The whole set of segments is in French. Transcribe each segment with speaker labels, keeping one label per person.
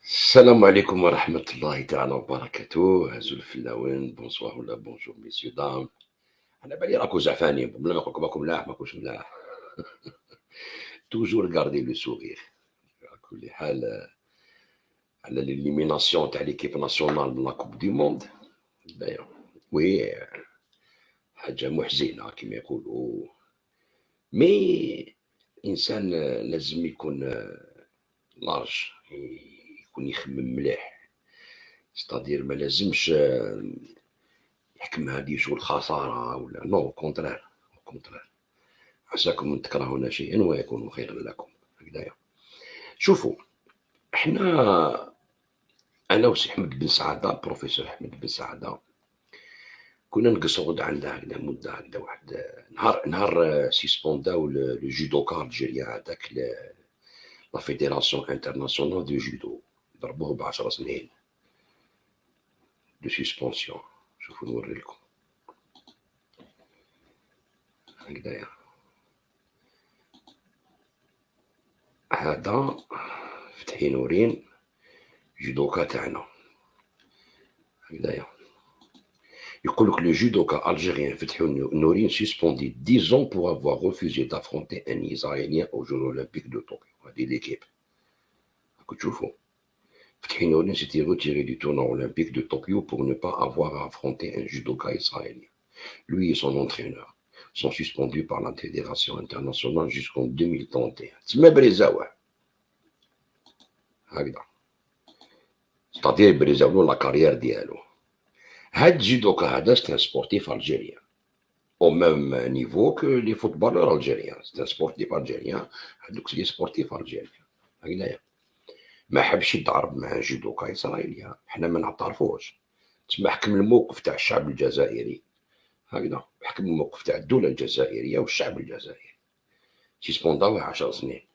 Speaker 1: السلام عليكم ورحمة الله تعالى وبركاته. هازو الفلاوين بونسوار ولا بونجور ميسيو دام. على بالي راكو زعفانين بلا ما نقولكم راكم ملاح ماكوش ملاح. توجور غاردي لو سوغيغ. على كل حال، على ليليميناسيون تاع ليكيب ناسيونال من لا كوب دي موند. دايوغ وي، حاجة محزنة كيما يقولوا. مي الإنسان لازم يكون لارج، يكون يخمم مليح. ستادير ما لازمش يحكم هذه شغل خسارة ولا نو كونترير. كونترير، عساكم تكرهون شيئا ويكون خيرا لكم. هكذايا. شوفوا، احنا انا وسي احمد بن سعاده، بروفيسور احمد بن سعاده، كنا نقصد عندها هكذا مده هكذا واحد نهار سيسبونداو لو جودوكا الجيريا هذاك لا فيديراسيون انترناسيونال دو جودو، ضربوه ب10 سنين دو سيسبونسيون. شوفوا نوري لكم هكذايا. هذا فتحي نورين جودوكا تاعنا هكذايا. يقول لك لو judoka algérien فتحي نورين suspendu 10 ans pour avoir refusé d'affronter un Israélien aux Jeux Olympiques de Tokyo. هذه l'équipe. راكم تشوفوا، فتحي نورين s'était retiré du tournoi olympique de Tokyo pour ne pas avoir à affronter un judoka israélien. Lui et son entraîneur sont suspendus par la Fédération internationale jusqu'en 2031. تسمى بريزاوه هكذا. ستادير بريزاو لا كارير ديالو. هاد الجودوكا هذا سي ان سبورتيف الجيريان au même niveau que les footballeurs algériens. C'est un sportif algérien. هذوك سي سبورتيف الجيريان هكذايا. ما حبش يتعرض مع جودوكا اسرائيليا، حنا ما نعترفوش. تسمى حكم الموقف تاع الشعب الجزائري هكذا، حكم الموقف تاع الدوله الجزائريه والشعب الجزائري. سيسبونداوه 10 سنين.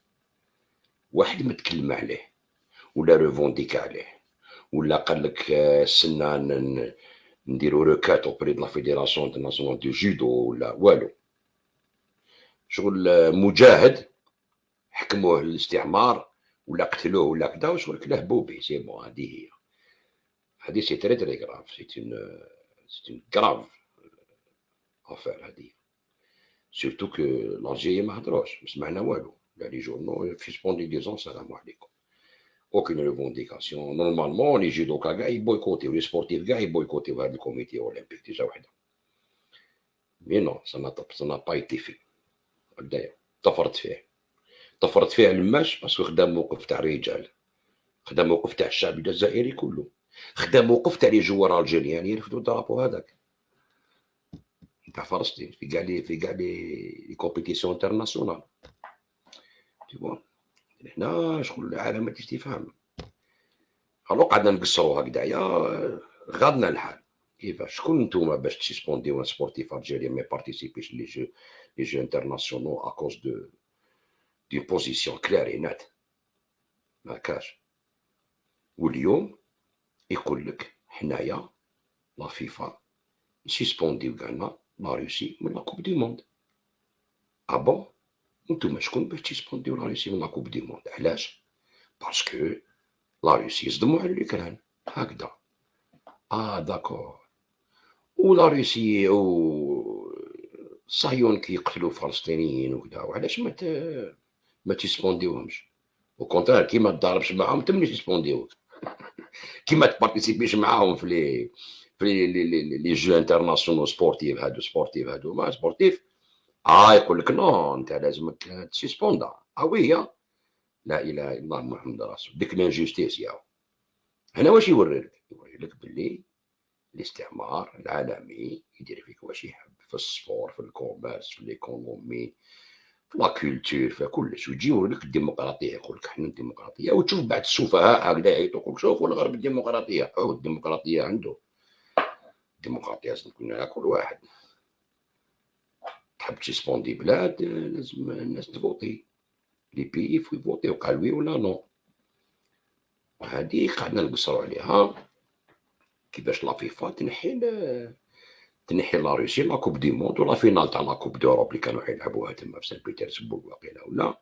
Speaker 1: واحد ما تكلم عليه ولا ريفونديك عليه ولا قال لك سنا نديرو روكات اوبري دو لا فيديراسيون انترناسيونال دو جودو ولا والو. شغل مجاهد حكموه الاستعمار ولا قتلوه ولا كذا وشغل كلاه بوبي سي بون. هذه هي، هذه سي تري تري كراف، سي اون كراف افير هذه. سورتو كو لالجيري ما هضروش، ما سمعنا والو. لا لي جورنو في سبوندي ديزون سلام عليكم. اوكين ريفونديكاسيون. نورمالمون لي جودوكا كاع يبويكوتيو، لي سبورتيف كاع يبويكوتيو هذا الكوميتي اولمبيك ديجا وحده. مي نو سا نا با ايتي في. هكذايا طفرت فيه. طفرت فيه لماش؟ باسكو خدا موقف تاع الرجال، خدا موقف تاع الشعب الجزائري كله، خدا موقف تاع لي جوار الجيريان يرفدوا الدرابو هذاك تاع فلسطين في كاع لي كومبيتيسيون انترناسيونال. تي بون. هنا شغل علامة استفهام. الو قعدنا نقصروا هكذايا، غادنا الحال. كيفاش؟ شكون نتوما باش تسيسبونديو ان سبورتيف الجيريان ما بارتيسيبيش لي جو انترناسيونال اكوز دو بوزيسيون كلير اي نات؟ ما كاش. واليوم يقول لك حنايا لا فيفا سيسبونديو كاعنا لا روسي من لا كوب دي موند. بون؟ نتوما شكون باش تسيسبونديو لا روسي من لا كوب دي موند؟ علاش؟ باسكو لا روسي يصدموا على الأوكران هكذا. داكور. ولا روسي صهيون كيقتلوا فلسطينيين وكذا، وعلاش ما تيسبونديوهمش؟ او كونترير، كي ما تضاربش معاهم انت ملي تيسبونديوك. كي ما تبارتيسيبيش معاهم في لي جو انترناسيونال سبورتيف هادو ما سبورتيف. يقول لك نو انت لازمك تسيسبوندا. وي. لا اله الا الله محمد رسول. ديك لانجوستيس ياو. هنا واش يوري لك؟ يوري لك باللي الاستعمار العالمي يدير فيك واش يحب، في السبور، في الكوميرس، في ليكونومي، في لا كولتور، في كلش. ويجي يوري لك الديمقراطيه، يقول لك حنا الديمقراطيه. وتشوف بعض السفهاء هكذا يعيطوا يقول لك شوفوا الغرب الديمقراطيه. الديمقراطيه عنده. الديمقراطيه لازم تكون على كل واحد. تحب تسبوندي بلاد لازم الناس تفوتي، لي بيي يفوتيو قال وي ولا نو. هذه قعدنا نقصروا عليها كيفاش لا فيفا تنحي لا روسي لا كوب دي موند ولا فينال تاع لا كوب دوروب اللي كانوا حيلعبوها تما في سان بيترسبورغ واقيلا ولا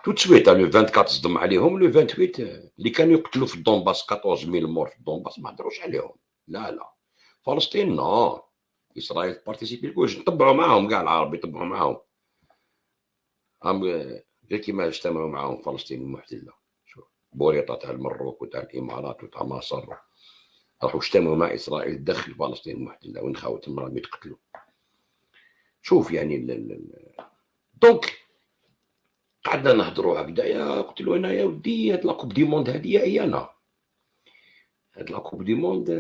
Speaker 1: تو تسويت لو 24 صدم عليهم، لو 28 اللي كانوا يقتلوا في الدونباس 14000 مور في الدونباس ما هضروش عليهم. لا لا، فلسطين نو، اسرائيل بارتيسيبي واش نطبعوا معاهم كاع العرب يطبعوا معاهم، غير كيما اجتمعوا معاهم فلسطين المحتله. شوف بوريطه تاع المروك وتاع الامارات وتاع مصر راحوا اجتمعوا مع اسرائيل داخل فلسطين المحتله وين خاوتهم راهم يتقتلوا. شوف يعني دونك قعدنا نهضروا هكذايا، قلت له انا يا ودي هاد لاكوب دي موند هادي عيانه، هاد لاكوب دي موند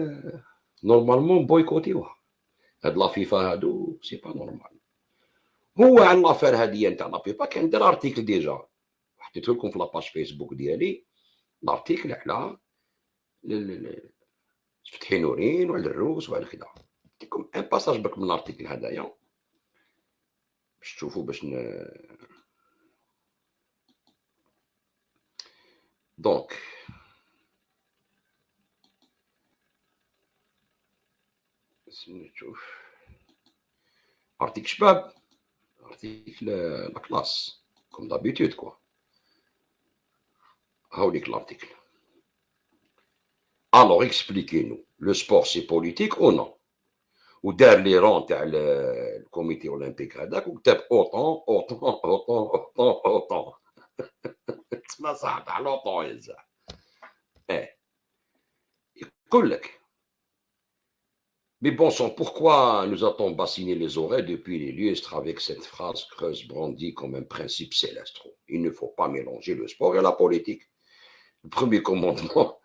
Speaker 1: نورمالمون بويكوتيوها، هاد لا فيفا هادو سي با نورمال. هو على لافير هادي نتاع لا فيفا كان دار ارتيكل ديجا، حطيته لكم في لاباج فيسبوك ديالي، الارتيكل على فتحي نورين وعلى الروس وعلى كذا. نعطيكم ان باساج برك من الارتيكل هذايا باش تشوفوا باش دونك نشوف ارتيكل شباب، ارتيكل لا كلاس كوم دابيتود كوا. هاوليك l'article. Alors expliquez-nous, le sport c'est politique ou non? ودار لي رون تاع الكوميتي اولمبيك هذاك وكتب اوطون اوطون اوطون اوطون اوطون. تسمى صح تاع لوطون يزع. يقول لك mais bon sang, pourquoi nous a-t-on bassiné les oreilles depuis les lustres avec cette phrase creuse brandie comme un principe céleste? Il ne faut pas mélanger le sport et la politique. Le premier commandement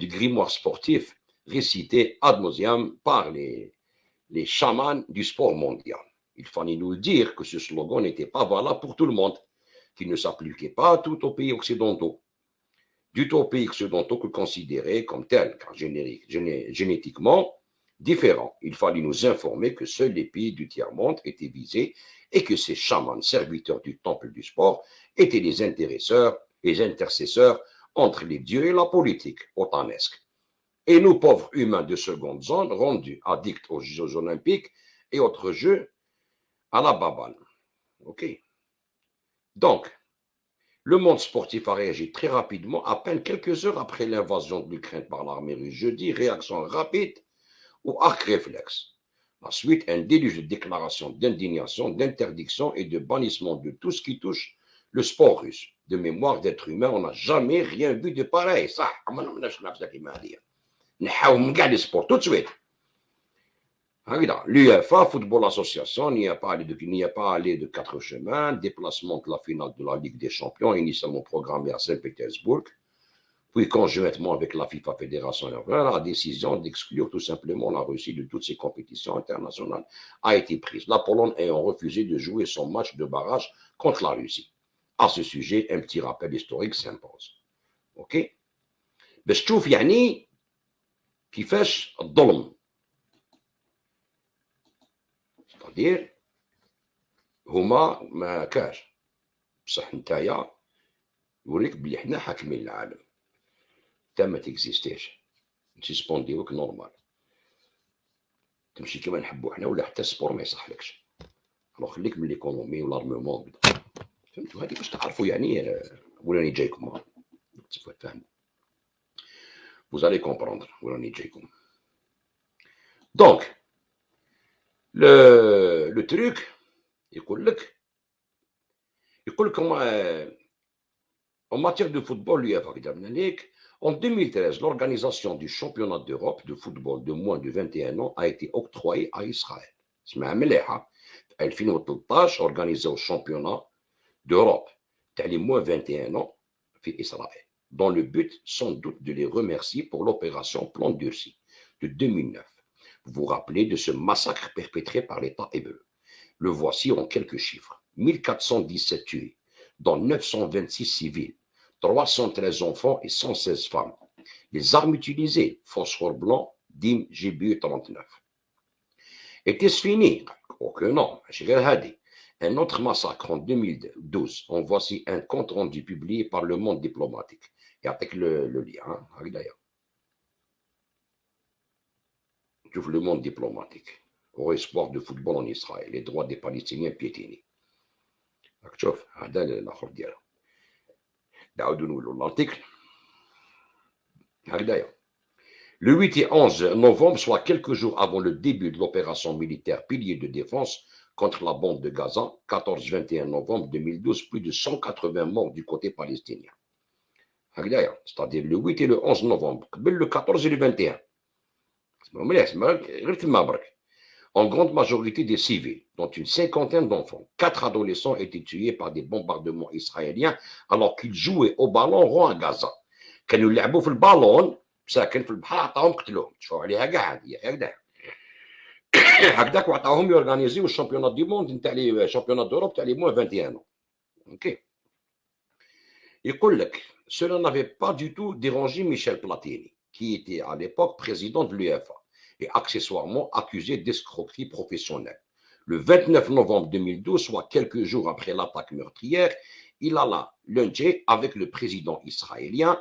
Speaker 1: du grimoire sportif récité ad nauseam par les chamans du sport mondial. Il fallait nous dire que ce slogan n'était pas valable pour tout le monde, qu'il ne s'appliquait pas à tout aux pays occidentaux. Du tout aux pays occidentaux que considérés comme tels, car génétiquement différents. Il fallait nous informer que seuls les pays du tiers-monde étaient visés et que ces chamans, serviteurs du temple du sport, étaient les intercesseurs entre les dieux et la politique otanesque. Et nous, pauvres humains de seconde zone, rendus addicts aux Jeux olympiques et autres jeux à la baballe. OK. Donc, le monde sportif a réagi très rapidement, à peine quelques heures après l'invasion de l'Ukraine par l'armée russe jeudi, réaction rapide ou arc réflexe. La suite, un déluge de déclarations d'indignation, d'interdiction et de bannissement de tout ce qui touche le sport russe. De mémoire d'être humain, on n'a jamais rien vu de pareil. Ça, نحاول كاع لي سبور tout de suite. L'UEFA, Football Association, n'y a pas allé de quatre chemins. Déplacement de la finale de la Ligue des Champions, initialement programmé à Saint-Pétersbourg, puis conjointement avec la FIFA Fédération européenne, la décision d'exclure tout simplement la Russie de toutes ces compétitions internationales a été prise. La Pologne ayant refusé de jouer son match de barrage contre la Russie. À ce sujet, un petit rappel historique s'impose. OK? باش تشوف يعني كيفاش الظلم. c'est-à-dire هما ما كاش بصح نتايا يوريك بلي حنا حاكمين العالم، انت ما تكزيستيش، نسيسبونديوك نورمال، تمشي كيما نحبو حنا ولا حتى السبور ما يصحلكش. الوغ خليك من ليكونومي والارمومون فهمتوا. هادي باش تعرفوا يعني وين راني جايكم، تفهموا. Vous allez comprendre où on est déjà. Donc, le truc, en matière de football, en 2013, l'organisation du championnat d'Europe de football de moins de 21 ans a été octroyée à Israël. C'est elle finit au 2013, organisée au championnat d'Europe de moins de 21 ans في Israël, dans le but sans doute de les remercier pour l'opération Plan Durci de 2009. Vous vous rappelez de ce massacre perpétré par l'État hébreu. Le voici en quelques chiffres. 1417 tués, dont 926 civils, 313 enfants et 116 femmes. Les armes utilisées, phosphore blanc, DIM GBU 39. Était-ce fini? Oh que non, un autre massacre en 2012. En voici un compte rendu publié par Le Monde diplomatique. Et avec le lien, d'ailleurs. J'ouvre Le Monde diplomatique. Au espoir de football en Israël. Les droits des Palestiniens piétinés. شوف هذا الاخر ديالها. نعاودو نولو l'article. هكذايا. Le 8 et 11 novembre, soit quelques jours avant le début de l'opération militaire Pilier de défense contre la bande de Gaza, 14-21 novembre 2012, plus de 180 morts du côté palestinien. C'est-à-dire le 8 et le 11 novembre, le 14 et le 21. En grande majorité des civils, dont une cinquantaine d'enfants. 4 adolescents étaient tués par des bombardements israéliens alors qu'ils jouaient au ballon rond à Gaza. كانوا يلعبوا في البالون ساكن في البحر عطاهم قتلوهم تشوفوا عليها كاع هذه هكذا هكذاك وعطاهم يورغانيزيو الشامبيونات دي موند نتاع لي شامبيونات دوروب تاع لي موان 21 اوكي يقول لك cela n'avait pas du tout dérangé Michel Platini qui était à l'époque président de l'UEFA et accessoirement accusé d'escroquerie professionnelle. Le 29 novembre 2012, soit quelques jours après l'attaque meurtrière, il alla luncher avec le président israélien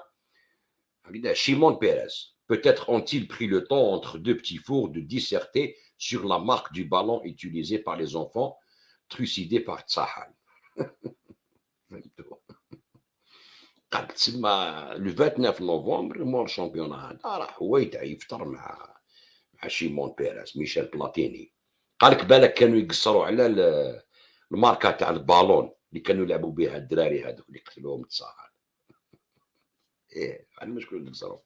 Speaker 1: Shimon Peres. Peut-être ont-ils pris le temps entre deux petits fours de disserter sur la marque du ballon utilisé par les enfants trucidés par Tsahal. Le 29 novembre, moi le championnat راح هويته يفطر مع شيمون بيريز ميشيل بلاتيني قال لك بالك كانوا يقصروا على الماركه تاع البالون اللي كانوا يلعبوا بها الدراري هذوك اللي قتلوهم تصاحل. ايه على المشكل اللي قصروا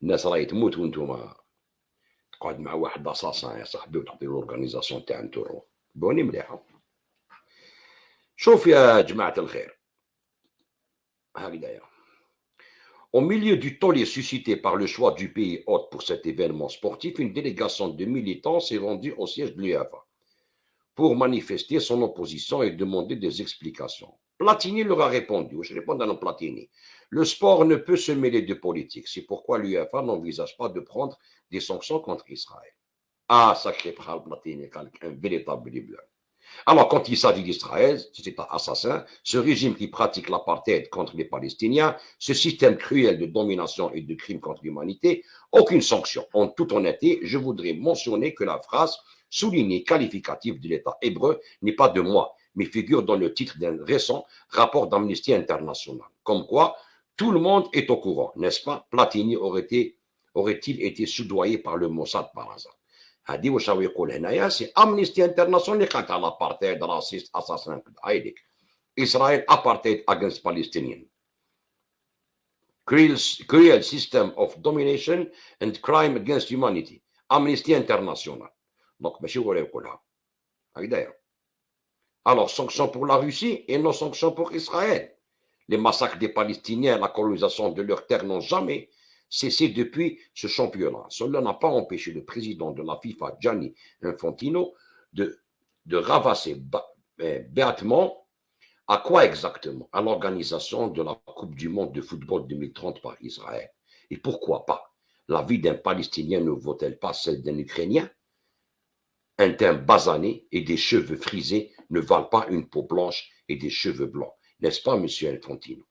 Speaker 1: الناس راهي تموت وانتم تقعد مع واحد اساسا يا صاحبي وتعطي له اورغانيزاسيون تاع انتورو بوني مليحه. شوف يا جماعه الخير هكذايا. Au milieu du tollé suscité par le choix du pays hôte pour cet événement sportif, une délégation de militants s'est rendue au siège de l'UEFA pour manifester son opposition et demander des explications. Platini leur a répondu, je réponds à Platini, le sport ne peut se mêler de politique, c'est pourquoi l'UEFA n'envisage pas de prendre des sanctions contre Israël. Ah, sacré Platini, un véritable libéral. Alors, quand il s'agit d'Israël, c'est un assassin, ce régime qui pratique l'apartheid contre les Palestiniens, ce système cruel de domination et de crimes contre l'humanité, aucune sanction. En toute honnêteté, je voudrais mentionner que la phrase soulignée qualificative de l'État hébreu n'est pas de moi, mais figure dans le titre d'un récent rapport d'Amnesty International. Comme quoi, tout le monde est au courant, n'est-ce pas? Platini aurait-il été soudoyé par le Mossad par hasard? هذه واش راهو يقول هنايا سي امنيستي انترناسيونال اللي قالت على ابارتايد راسيست اساسان كذا هايديك اسرائيل ابارتايد اجينست بالستينيين cruel system of domination and crime against humanity امنيستي انترناسيونال دونك ماشي هو اللي يقولها هكذايا. alors sanctions pour la Russie et non sanctions pour Israël. Les massacres des Palestiniens, la colonisation de leurs terres n'ont jamais cessé depuis ce championnat. Cela n'a pas empêché le président de la FIFA, Gianni Infantino, de ravasser bêtement à quoi exactement? À l'organisation de la Coupe du Monde de football 2030 par Israël. Et pourquoi pas? La vie d'un Palestinien ne vaut-elle pas celle d'un Ukrainien? Un teint basané et des cheveux frisés ne valent pas une peau blanche et des cheveux blancs. N'est-ce pas, monsieur Infantino?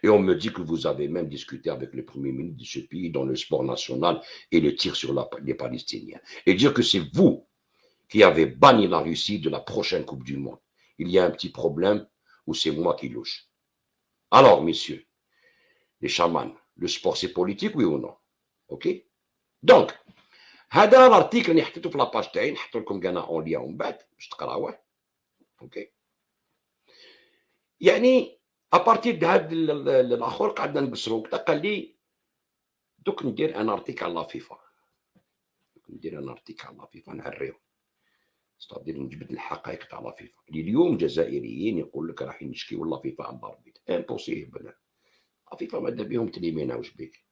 Speaker 1: Et on me dit que vous avez même discuté avec le premier ministre de ce pays dans le sport national et le tir sur les Palestiniens. Et dire que c'est vous qui avez banni la Russie de la prochaine Coupe du Monde. Il y a un petit problème ou c'est moi qui louche. Alors, messieurs, les chamans, le sport c'est politique, oui ou non? Ok? Donc, هذا l'article اللي حطيته في لاباج تاعي نحط لكم كان اون ليا ومن بعد باش تقراوه. اوكي؟ يعني ابارتير د هذا الاخر قعدنا نقصرو كذا قال لي دوك ندير ان ارتيكل على فيفا نعريو ستادير نجبد الحقائق تاع لا فيفا اللي اليوم جزائريين يقول لك راح نشكيو لا فيفا على الاربيت امبوسيبل. لا فيفا ماذا بهم تليمينا واش بيك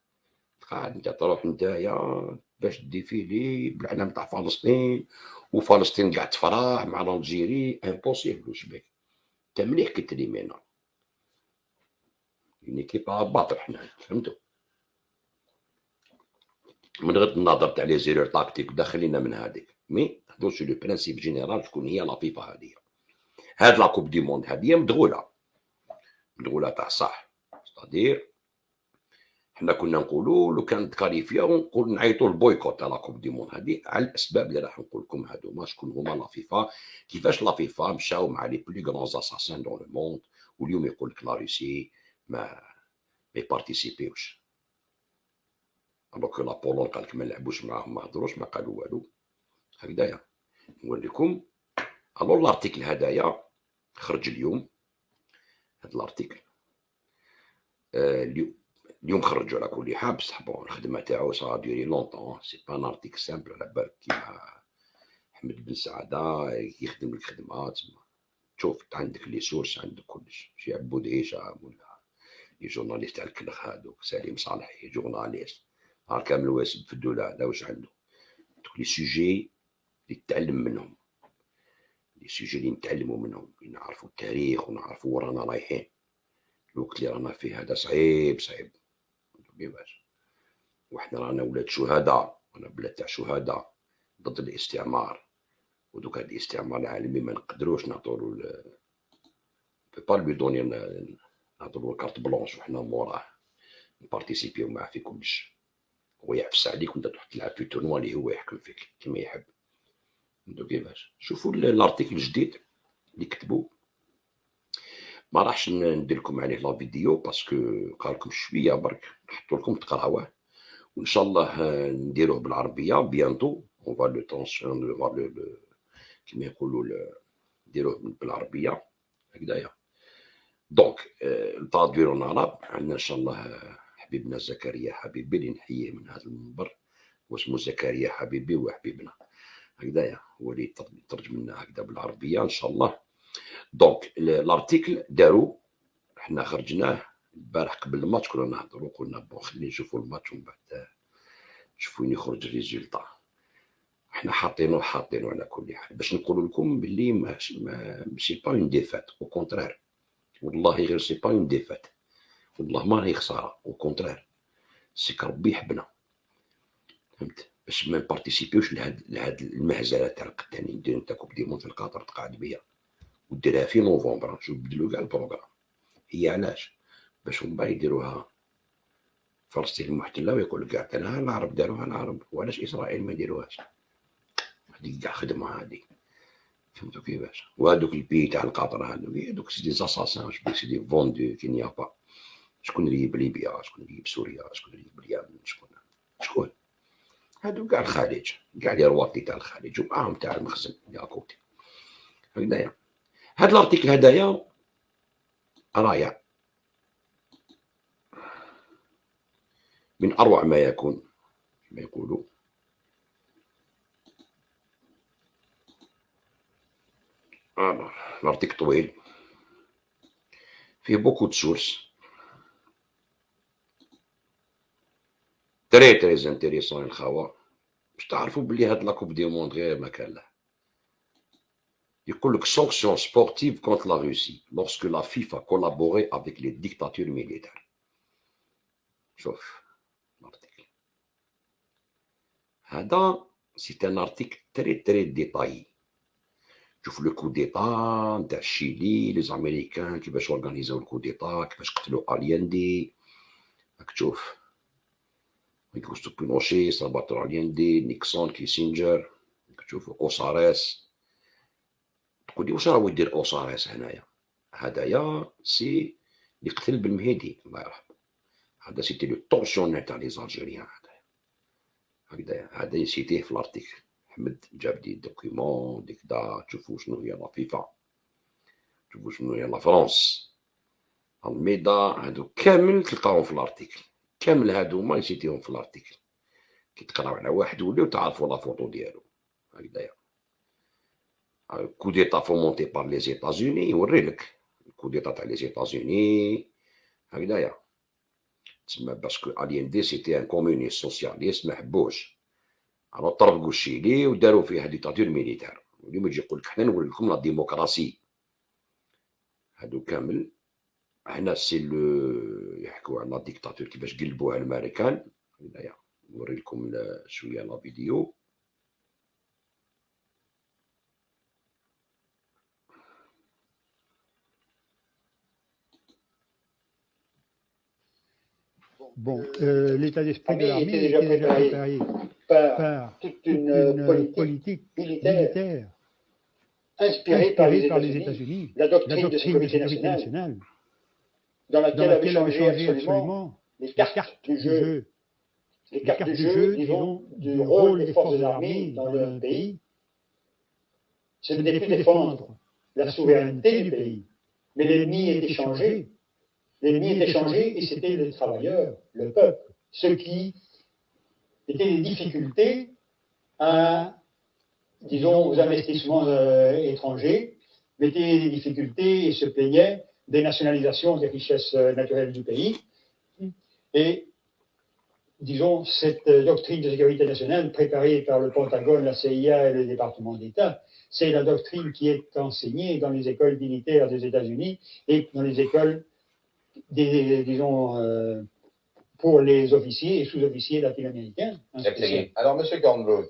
Speaker 1: قاعد انت تروح نتايا باش ديفيلي بالعلم تاع فلسطين وفلسطين قاعد تفرح مع الجيري امبوسيبل واش بيك انت مليح كي تليمينا une équipe à battre حنا فهمتوا من غير النظر تاع لي زيرور تاكتيك داخلينا من هذيك مي هادو سو لو برانسيب جينيرال شكون هي لا فيفا هذه هاد لا كوب دي موند هذه مدغوله تاع صح ستادير حنا كنا نقولوا لو كانت كاليفيا ونقول نعيطوا البويكوت تاع لا كوب دي موند هذه على الاسباب اللي راح نقول لكم هادوما شكون هما لا فيفا كيفاش لا فيفا مشاو مع لي بلو غران اساسان دون لو موند واليوم يقول لك لا روسي ما يبارتيسيبيوش. الوغ كو لا بولون قال لك ما نلعبوش معاهم، ما هضروش، ما قالوا والو. هكذايا نوريكم. الوغ لارتيكل هدايا خرج اليوم، هاد لارتيكل اليوم خرجوا على كل حال، بصح بون الخدمه تاعو سا ديري لونطون، سي با ان ارتيكل سامبل على بالك كيما احمد بن سعاده يخدم لك خدمه تما. شوف انت عندك لي سورس، عندك كلش، شي عبود هشام ولا لي جورناليست تاع الكلخ هادوك، سليم صالحي جورناليست، نهار كامل واسب في الدوله هذا، واش عنده دوك لي سوجي اللي تتعلم منهم، لي سوجي اللي نتعلموا منهم، نعرفوا التاريخ ونعرفوا وين رانا رايحين. الوقت اللي رانا فيه هذا صعيب صعيب كيفاش، وحنا رانا ولاد شهداء، رانا بلاد تاع شهداء ضد الاستعمار، ودوك هاد الاستعمار العالمي ما نقدروش نعطولو با لوي دوني نعطولو كارت بلونش وحنا موراه نبارتيسيبيو معاه في كلش، هو يعفس عليك وانت تروح تلعب في تورنوا اللي هو يحكم فيك كيما يحب. فهمتو كيفاش. شوفوا الارتيكل الجديد اللي كتبوا، ما راحش ندير لكم عليه لا فيديو باسكو قالكم شويه برك نحطو لكم تقراوه، وان شاء الله نديروه بالعربيه بيانتو، اون فا لو طونسيون كيما يقولوا نديروه بالعربيه هكذايا. دونك التادوير العرب عندنا ان شاء الله حبيبنا زكريا حبيبي اللي نحييه من هذا المنبر، واسمه زكريا حبيبي وحبيبنا هكذايا، هو اللي يترجم لنا هكذا بالعربيه ان شاء الله. دونك الارتيكل داروا، حنا خرجناه البارح قبل الماتش، كنا نهضروا قلنا بون خلينا نشوفوا الماتش ومن بعد نشوفوا وين يخرج الريزولتا. حنا حاطينه على كل حال باش نقول لكم باللي ماشي با اون ديفات، او كونترير، والله غير سي با اون ديفات، والله ما هي خساره، او كونترير سي ربي يحبنا. فهمت، باش ما نبارتيسيبيوش لهاد المهزله تاع القدامين، ندير نتا كوب دي مون في القطر تقعد بيا وديرها في نوفمبر، نشوف بدلو كاع البروغرام. هي علاش؟ باش من بعد يديروها فلسطين المحتله ويقول لك كاع انا العرب داروها العرب، وعلاش اسرائيل ما يديروهاش؟ هذيك كاع خدمه هذه. فهمتوا كيفاش. وهذوك البي تاع القطر هذوك سي دي زاساسان، سي دي فوندو كي نيا با. شكون اللي يجيب ليبيا، شكون اللي يجيب سوريا، شكون اللي يجيب اليمن، شكون هادو كاع الخليج، كاع لي رواطي تاع الخليج ومعاهم تاع المخزن اللي اكوتي هكذايا. هاد الارتيكل هدايا رايع، من اروع ما يكون كما يقولوا. الارتيكل طويل فيه بوكو دسورس تري انتيريسون الخوا، باش تعرفوا بلي هاد لاكوب دي موند غير ما كان له. يقول لك سانكسيون سبورتيف كونت لا روسي لورسكو لا فيفا كولابوري افيك لي ديكتاتور ميليتير. شوف الارتيكل هذا سي ان ارتيكل تري ديتاي. شوف لو كو ديتا نتاع الشيلي، لي زاميريكان كيفاش اورغانيزاو الكو ديتا، كيفاش قتلوا الياندي. راك تشوف يكوستو بينوشي، سالفاتور الياندي، نيكسون، كيسينجر، تشوفوا اوساريس. تقول لي واش راهو يدير اوساريس هنايا؟ هدايا سي اللي قتل بالمهدي الله يرحمه، هذا سيتي لو طونسيونير تاع لي زالجيريان. هكذايا هذا يسيتيه في الارتيكل. احمد جاب دي دوكيمون ديك دا، تشوفوا شنو هي لا فيفا، تشوفوا شنو هي لا فرنسا، الميدا، هادو كامل تلقاهم في الارتيكل، كامل هادو ما يسيتيهم في الارتيكل. كي تقراو على واحد وليو تعرفوا لا فوتو ديالو. هكذايا كو ديتا فومونتي بار لي زيتازوني، يوري لك كو ديتا تاع لي زيتازوني هكذايا. تسمى باسكو الياندي سيتي ان كومونيست سوسياليست ما حبوش، الو طربقوا الشيلي وداروا فيها ديكتاتور ميليتير. اليوم يجي يقول لك حنا نوري لكم لا ديموقراسي. هادو كامل هنا سي لو يحكوا على لا ديكتاتور كيفاش قلبوها الامريكان. هنايا نوري لكم شويه لا فيديو.
Speaker 2: Bon, l'état d'esprit de l'armée était déjà préparé par toute une politique militaire inspirée par les États-Unis, la doctrine de sécurité nationale, dans laquelle avaient changé absolument les cartes du jeu, disons, du rôle des forces armées dans le pays. Ce n'était plus défendre la souveraineté du pays, mais l'ennemi était changé. L'ennemi était changé et c'était les travailleurs, le peuple, ceux qui étaient les difficultés disons, aux investissements étrangers, mettaient des difficultés et se plaignaient des nationalisations des richesses naturelles du pays. Et, disons, cette doctrine de sécurité nationale préparée par le Pentagone, la CIA et le département d'État, c'est la doctrine qui est enseignée dans les écoles militaires des États-Unis et dans les écoles, disons, pour les officiers et sous-officiers latino-américains.
Speaker 3: Alors, M. Kornbluth,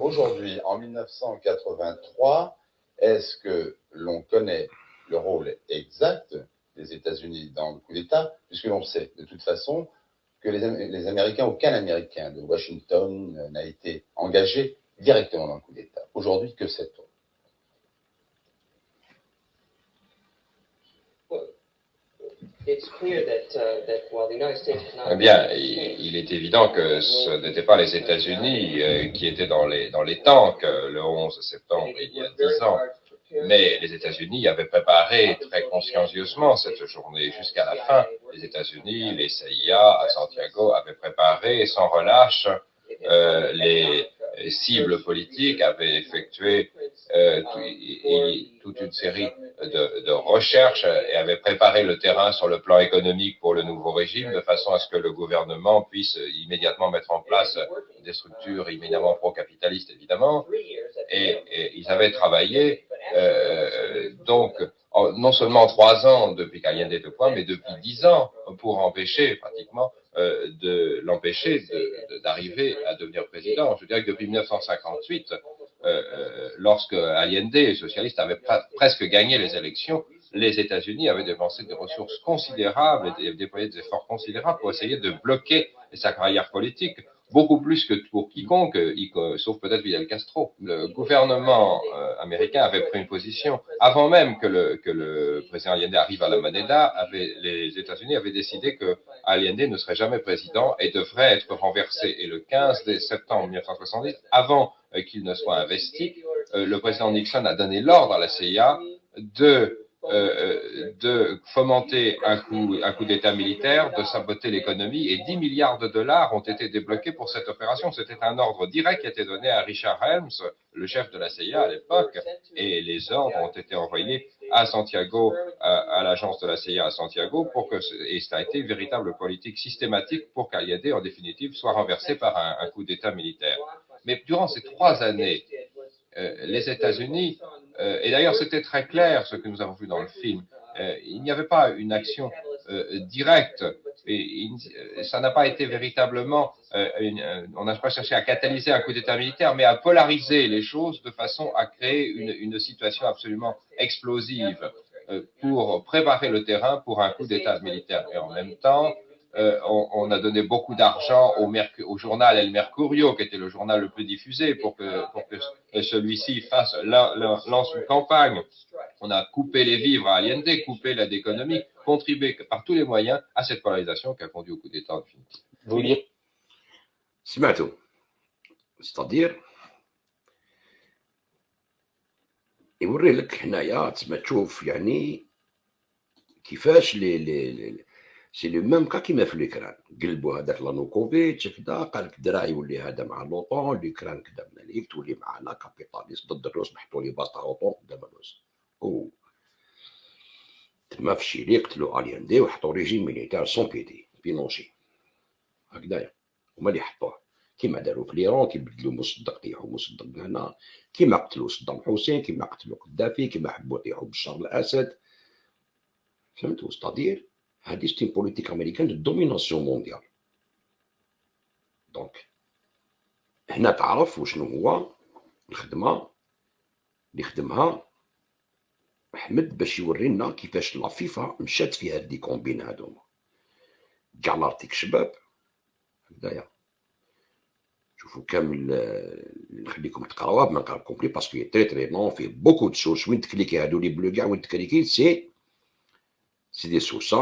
Speaker 3: aujourd'hui, en 1983, est-ce que l'on connaît le rôle exact des États-Unis dans le coup d'État, puisque l'on sait de toute façon que les Américains, aucun Américain de Washington n'a été engagé directement dans le coup d'État. Aujourd'hui, que sait-on?
Speaker 4: Eh bien, il est évident que ce n'étaient pas les États-Unis qui étaient dans les tanks le 11 septembre il y a 10 ans, mais les États-Unis avaient préparé très consciencieusement cette journée jusqu'à la fin. Les États-Unis, les CIA à Santiago avaient préparé sans relâche les cibles politiques, avaient effectué toute une série de recherches et avaient préparé le terrain sur le plan économique pour le nouveau régime de façon à ce que le gouvernement puisse immédiatement mettre en place des structures immédiatement pro-capitalistes évidemment, et ils avaient travaillé donc non seulement 3 ans depuis qu'Allende est au pouvoir, mais depuis 10 ans pour empêcher pratiquement de l'empêcher d'arriver à devenir président. Je dirais que depuis 1958, lorsque Allende, les socialistes, avaient presque gagné les élections, les États-Unis avaient dépensé des ressources considérables et déployé des efforts considérables pour essayer de bloquer sa carrière politique, beaucoup plus que pour quiconque, sauf peut-être Fidel Castro. Le gouvernement américain avait pris une position. Avant même que le président Allende arrive à la Moneda, les États-Unis avaient décidé que Allende ne serait jamais président et devrait être renversé. Et le 15 septembre 1970, avant qu'il ne soit investi, le président Nixon a donné l'ordre à la CIA de fomenter un coup d'État militaire, de saboter l'économie, et 10 milliards de dollars ont été débloqués pour cette opération. C'était un ordre direct qui a été donné à Richard Helms, le chef de la CIA à l'époque, et les ordres ont été envoyés à Santiago, à l'agence de la CIA à Santiago, et ça a été une véritable politique systématique pour qu'Allende, en définitive, soit renversé par un coup d'État militaire. Mais durant ces 3 années, les États-Unis, et d'ailleurs c'était très clair ce que nous avons vu dans le film, il n'y avait pas une action directe, et ça n'a pas été véritablement, on n'a pas cherché à catalyser un coup d'État militaire, mais à polariser les choses de façon à créer une situation absolument explosive pour préparer le terrain pour un coup d'État militaire. Et en même temps, on a donné beaucoup d'argent au journal El Mercurio, qui était le journal le plus diffusé, pour que celui-ci lance une campagne. On a coupé les vivres à Allende, coupé l'aide économique, contribué par tous les moyens à cette polarisation qui a conduit au coup d'État définitif.
Speaker 3: Vous vouliez
Speaker 1: سمعتوا c'est-à-dire يوري لك هنايا تسمى تشوف يعني كيفاش سي لو ميم كا كيما في لوكران قلبوا هذاك لانوكوفيتش كدا قال لك درا يولي هذا مع لوطون لوكران كدا من هذيك تولي معنا كابيتاليست ضد الروس نحطوا لي باسطا اوطون قدام الروس تما في شيلي قتلوا الياندي وحطوا ريجيم ميليتير سون بيتي بينوشي هكذايا هما اللي حطوه كيما داروا في ليران كي بدلوا مصدق طيحوا مصدق هنا كيما قتلوا صدام حسين كيما قتلوا قدافي كيما حبوا يطيحوا بشار الاسد فهمتوا ستادير هذه ستي بوليتيك امريكان دو دوميناسيون مونديال دونك هنا تعرف وشنو هو الخدمه اللي خدمها احمد باش يوري لنا كيفاش لا فيفا مشات في هاد لي كومبين هادوما كاع لارتيك شباب هكذايا شوفوا كامل نخليكم تقراوها ما نقراكم بلي باسكو تري تري لون فيه بوكو دو سوس وين تكليكي هادو لي بلو كاع وين تكليكي سي دي سوس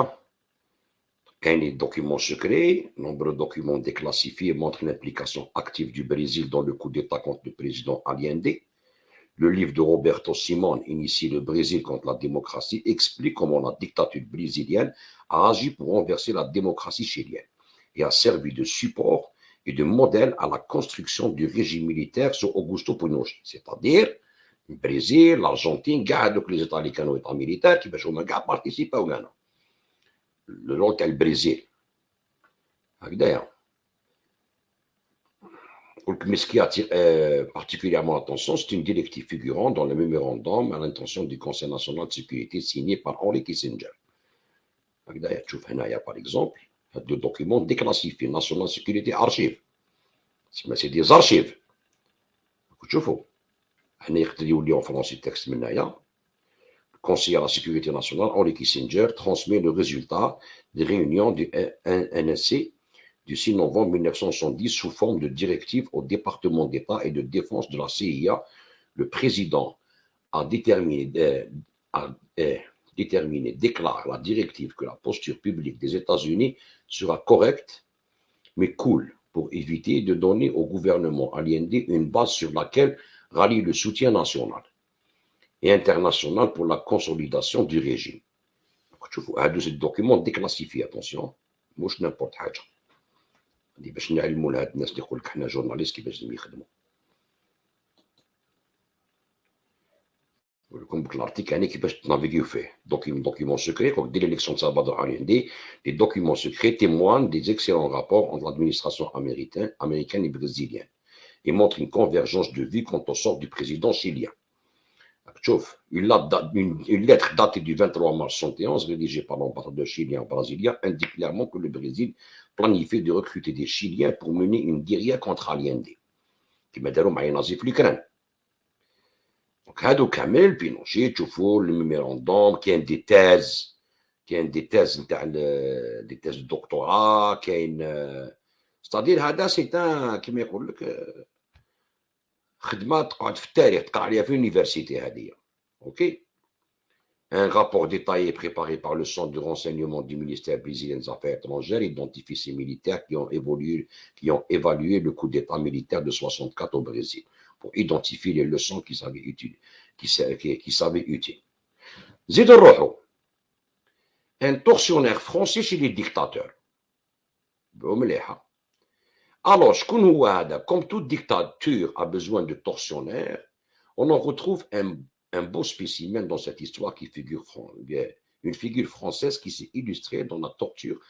Speaker 1: كاين لي دوكيمون سكري nombreux documents déclassifiés montrent l'implication active du Brésil dans le coup d'état contre le président Allende. Le livre de Roberto Simon, Initier le Brésil contre la démocratie, explique comment la dictature brésilienne a agi pour renverser la démocratie chilienne et a servi de support et de modèle à la construction du régime militaire sur Augusto Pinochet. C'est-à-dire, le Brésil, l'Argentine, les États états militaires qui ont participé au Ghana. Le rôle qu'a le Brésil. D'ailleurs, ce qui attire particulièrement l'attention, c'est une directive figurant dans le mémorandum à l'intention du Conseil national de sécurité signé par Henry Kissinger. D'ailleurs, tu vois, par exemple, de documents déclassifiés, National Security Archive. C'est des archives. Tu vois, en français, texte le Conseil à la sécurité nationale, Henry Kissinger, transmet le résultat des réunions du NSC du 6 novembre 1970 sous forme de directive au département d'État et de défense de la CIA. Le président a déclare la directive que la posture publique des États-Unis sera correcte, mais cool, pour éviter de donner au gouvernement Allende une base sur laquelle rallie le soutien national et international pour la consolidation du régime. هادو documents déclassifiés, attention, مش n'importe حاجة. باش نعلموا لهاد الناس اللي يقول لك حنا جورناليست كيفاش لازم يخدموا. نقول لكم الارتيكل يعني كيفاش تنافيغيو فيه. دوكيمون سكري قلت دير l'élection de Salvador Allende. Les documents secrets témoignent des excellents rapports entre l'administration américaine et brésilienne et montrent une convergence de vues quant au sort du président chilien. Une lettre datée du 23 mars 1971, rédigée par l'ambassadeur chilien brésilien, indique clairement que le Brésil planifiait de recruter des Chiliens pour mener une guérilla contre Allende. Qui m'a dit مع النازي في الأوكران. Donc هادو كامل بينوشي تشوفوا الميموراندوم كاين دي تيز نتاع دي تيز دكتوراه كاين ستادير هذا سي ان كيما يقول لك خدمه تقعد في التاريخ تقرا عليها في اليونيفرسيتي هذه. اوكي. Un rapport détaillé préparé par le centre de renseignement du ministère brésilien des Affaires étrangères identifie ces militaires qui ont évalué le coup d'état militaire de 64 au Brésil pour identifier les leçons qu'ils savaient utiles. زيد نروحوا. Un tortionnaire français chez les dictateurs. مليحة. Alors, شكون هو هذا? Comme toute dictature a besoin de tortionnaires, on en retrouve un beau spécimen dans cette histoire qui figure une figure française qui s'est illustrée dans la torture.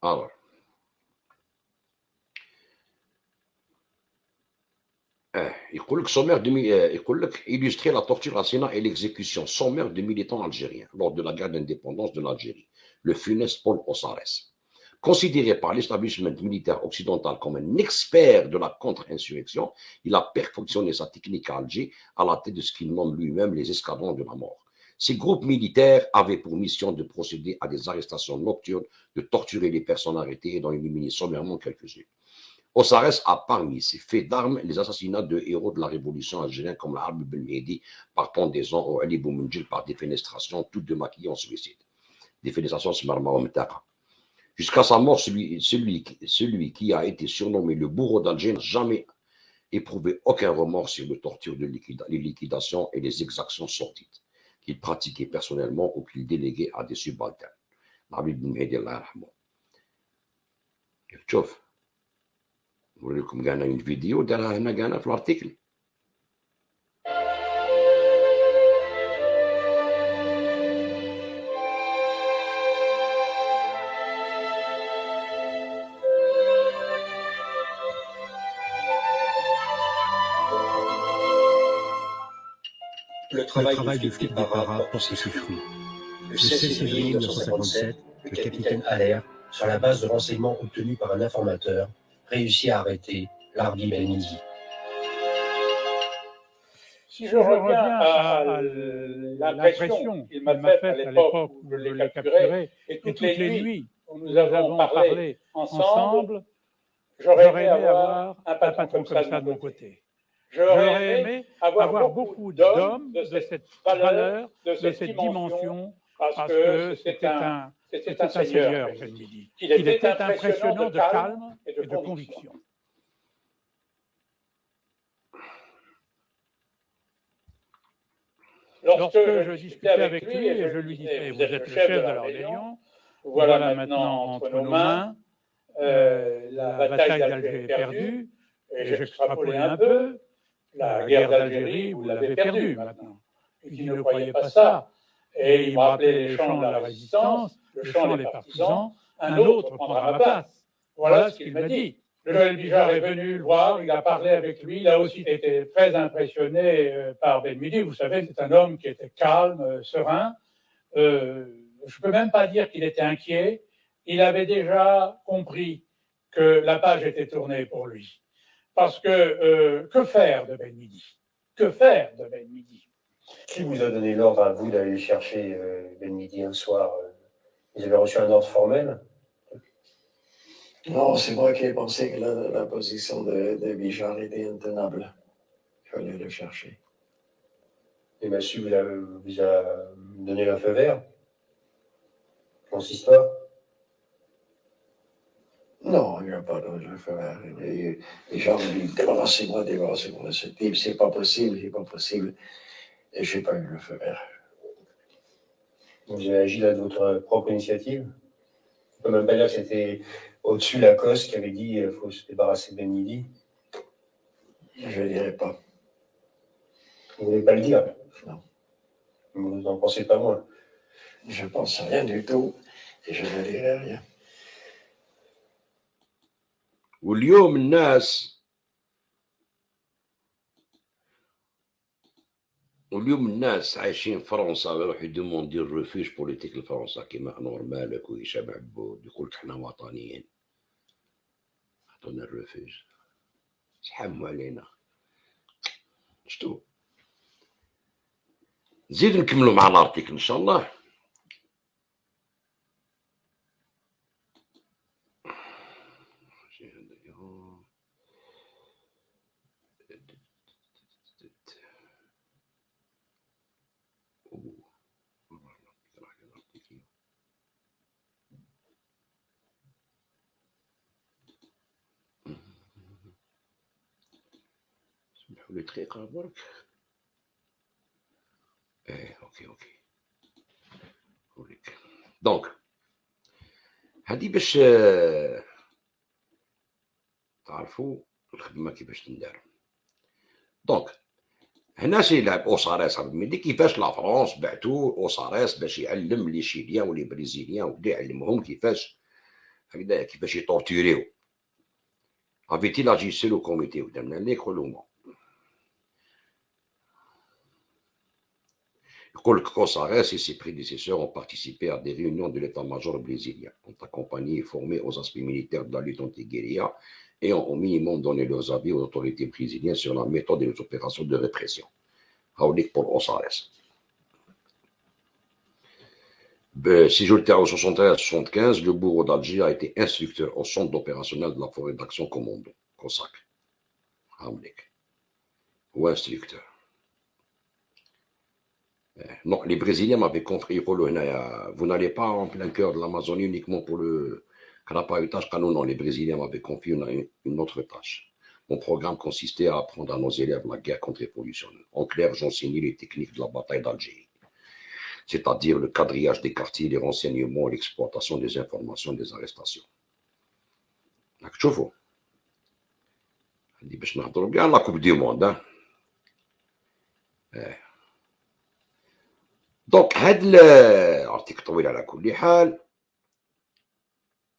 Speaker 1: Alors, يقول لك sommaire يقول لك illustrer la torture, l'assassinat et l'exécution sommaire de militants algériens lors de la guerre d'indépendance de l'Algérie, le funeste Paul Ossares. Considéré par l'établissement militaire occidental comme un expert de la contre-insurrection, il a perfectionné sa technique à Alger à la tête de ce qu'il nomme lui-même les escadrons de la mort. Ces groupes militaires avaient pour mission de procéder à des arrestations nocturnes, de torturer les personnes arrêtées et d'en éliminer sommairement quelques-unes. Ossares a parmi ses faits d'armes les assassinats de héros de la révolution algérienne comme Harb Ben Mehdi par pendaison ou Ali Boumendjil par défenestration, toutes deux maquillées en suicide. Défenestration, c'est marma Mtaka. Jusqu'à sa mort, celui qui a été surnommé le bourreau d'Alger n'a jamais éprouvé aucun remords sur les tortures, les liquidations et les exactions sordides qu'il pratiquait personnellement ou qu'il déléguait à des subalternes. Habib Ben Mehdi, Allah yarhamou. شوف نوريكم كاع une vidéo دارها هنا كاع في l'article.
Speaker 5: Le travail de flic des paras poursuit ses fruits. Le 16 février 1957, le capitaine Haller, sur la base de renseignements obtenus par un informateur, réussit à arrêter Larbi Ben Mehdi.
Speaker 6: Si je reviens à l'impression qu'il m'a faite à l'époque où je l'ai capturé, et toutes les nuits où où nous avons parlé ensemble, j'aurais aimé avoir un patron comme ça de mon côté. J'aurais aimé avoir beaucoup d'hommes de cette valeur, de cette dimension, parce que c'était un seigneur, Ben Midi. Il était impressionnant de calme et de conviction. Lorsque je discutais avec lui et je lui disais, vous êtes le chef de la rébellion, voilà maintenant entre nos mains, la bataille d'Alger est perdue, et j'extrapolais un peu, la guerre d'Algérie, vous l'avez perdue maintenant. Il ne croyait pas ça. Et il me rappelait les chants de la résistance, le chant des partisans, un autre prendra ma place. Voilà ce qu'il m'a dit. Le Joël Bijard est venu le voir, il a parlé avec lui, il a aussi été très impressionné par Ben Midi. Vous savez, c'est un homme qui était calme, serein. Je ne peux même pas dire qu'il était inquiet. Il avait déjà compris que la page était tournée pour lui. Parce que faire de Ben Midi? Que faire de Ben Midi?
Speaker 5: Qui vous a donné l'ordre à vous d'aller chercher Ben Midi un soir Vous avez reçu un ordre formel?
Speaker 7: Non, c'est moi qui ai pensé que la position de Bijard était intenable. Il fallait le chercher.
Speaker 5: Et Massu vous a donné le feu vert? Consistoire?
Speaker 7: Non, il n'y a pas de feu vert. Bijard me dit débarrassez-moi. Ce type, c'est pas possible. Et je n'ai pas eu le feu vert.
Speaker 5: Vous avez agi là de votre propre initiative? On ne peut même pas dire que c'était au-dessus Lacoste qui avait dit qu'il faut se débarrasser de Ben Midi.
Speaker 7: Je ne dirais pas.
Speaker 5: Vous ne voulez pas le dire?
Speaker 7: Non.
Speaker 5: Vous n'en pensez pas moins?
Speaker 7: Je ne pense à rien du tout et je ne dirai rien.
Speaker 1: واليوم الناس عايشين في فرنسا يروحوا يدوموندي الريفوج بوليتيك لفرنسا كيما انور مالك وهشام عبود يقول لك احنا وطنيين عطونا الريفوج تحموا علينا شتو نزيد نكملوا مع الارتيكل ان شاء الله. سمحوا لي دقيقة برك. اوكي نوريك. دونك هادي باش تعرفوا الخدمة كيفاش تندار. دونك هنا سيلعب اوساريس عبد المجيد كيفاش لا فرونس بعتو اوساريس باش يعلم لي شيليان ولي بريزيليان وبدا يعلمهم كيفاش هكذايا كيفاش يطورتوريو. Avait-il agissé le comité ودرنا ليكولومون. يقول لك Osares et ses prédécesseurs ont participé à des réunions de l'état-major brésilien, ont accompagné et formé aux aspects militaires de la lutte anti-guérilla et ont au minimum donné leurs avis aux autorités brésiliennes sur la méthode et les opérations de répression. Haoulik pour Osares. Si je le terre au 73-75, le bourreau d'Alger a été instructeur au centre opérationnel de la forêt d'action commando, COSAC. Haoulik. Ou instructeur. Non, les Brésiliens m'avaient confié, vous n'allez pas en plein cœur de l'Amazonie uniquement pour le carapahutage. Non, les Brésiliens m'avaient confié une autre tâche. Mon programme consistait à apprendre à nos élèves la guerre contre-révolutionnaire. En clair, j'enseignais les techniques de la bataille d'Algérie, c'est-à-dire le quadrillage des quartiers, les renseignements, l'exploitation des informations et des arrestations. شوفوا هذه باش نهضروا كاع لا كوب دي موند. دونك هاد الارتيكل طويل على كل حال